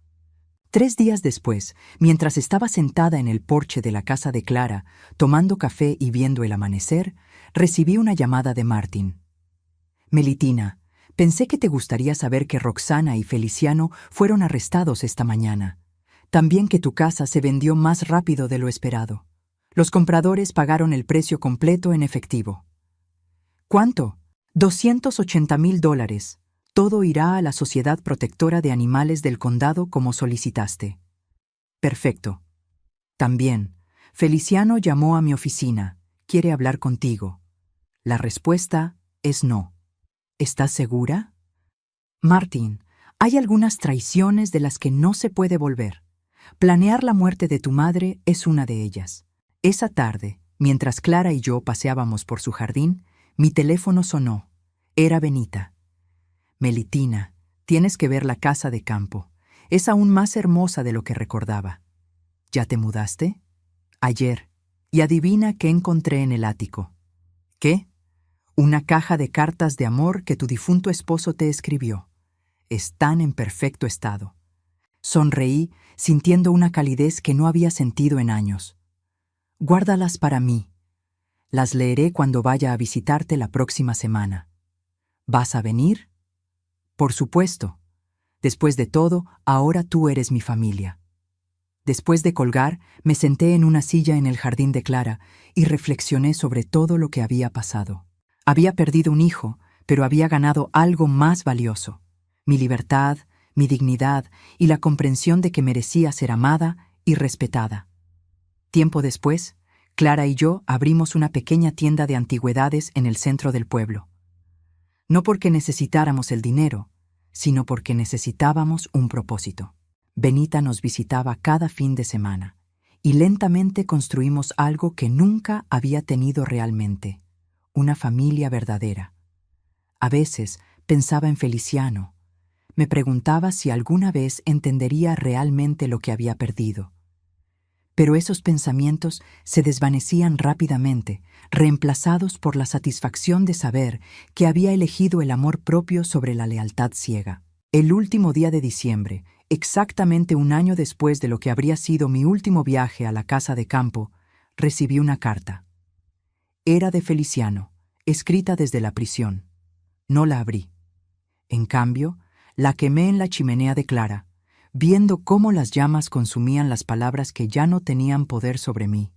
Speaker 1: 3 días después, mientras estaba sentada en el porche de la casa de Clara, tomando café y viendo el amanecer, recibí una llamada de Martín. Melitina, pensé que te gustaría saber que Roxana y Feliciano fueron arrestados esta mañana. También que tu casa se vendió más rápido de lo esperado. Los compradores pagaron el precio completo en efectivo. ¿Cuánto? $280,000. Todo irá a la Sociedad Protectora de Animales del Condado como solicitaste. Perfecto. También, Feliciano llamó a mi oficina. Quiere hablar contigo. La respuesta es no. ¿Estás segura? Martín, hay algunas traiciones de las que no se puede volver. Planear la muerte de tu madre es una de ellas. Esa tarde, mientras Clara y yo paseábamos por su jardín, mi teléfono sonó. Era Benita. Melitina, tienes que ver la casa de campo. Es aún más hermosa de lo que recordaba. ¿Ya te mudaste? Ayer. Y adivina qué encontré en el ático. ¿Qué? Una caja de cartas de amor que tu difunto esposo te escribió. Están en perfecto estado. Sonreí, sintiendo una calidez que no había sentido en años. Guárdalas para mí. Las leeré cuando vaya a visitarte la próxima semana. ¿Vas a venir? Por supuesto. Después de todo, ahora tú eres mi familia. Después de colgar, me senté en una silla en el jardín de Clara y reflexioné sobre todo lo que había pasado. Había perdido un hijo, pero había ganado algo más valioso: mi libertad, mi dignidad y la comprensión de que merecía ser amada y respetada. Tiempo después, Clara y yo abrimos una pequeña tienda de antigüedades en el centro del pueblo. No porque necesitáramos el dinero, sino porque necesitábamos un propósito. Benita nos visitaba cada fin de semana, y lentamente construimos algo que nunca había tenido realmente: una familia verdadera. A veces pensaba en Feliciano. Me preguntaba si alguna vez entendería realmente lo que había perdido. Pero esos pensamientos se desvanecían rápidamente, reemplazados por la satisfacción de saber que había elegido el amor propio sobre la lealtad ciega. El último día de diciembre, exactamente un año después de lo que habría sido mi último viaje a la casa de campo, recibí una carta. Era de Feliciano, escrita desde la prisión. No la abrí. En cambio, la quemé en la chimenea de Clara, viendo cómo las llamas consumían las palabras que ya no tenían poder sobre mí.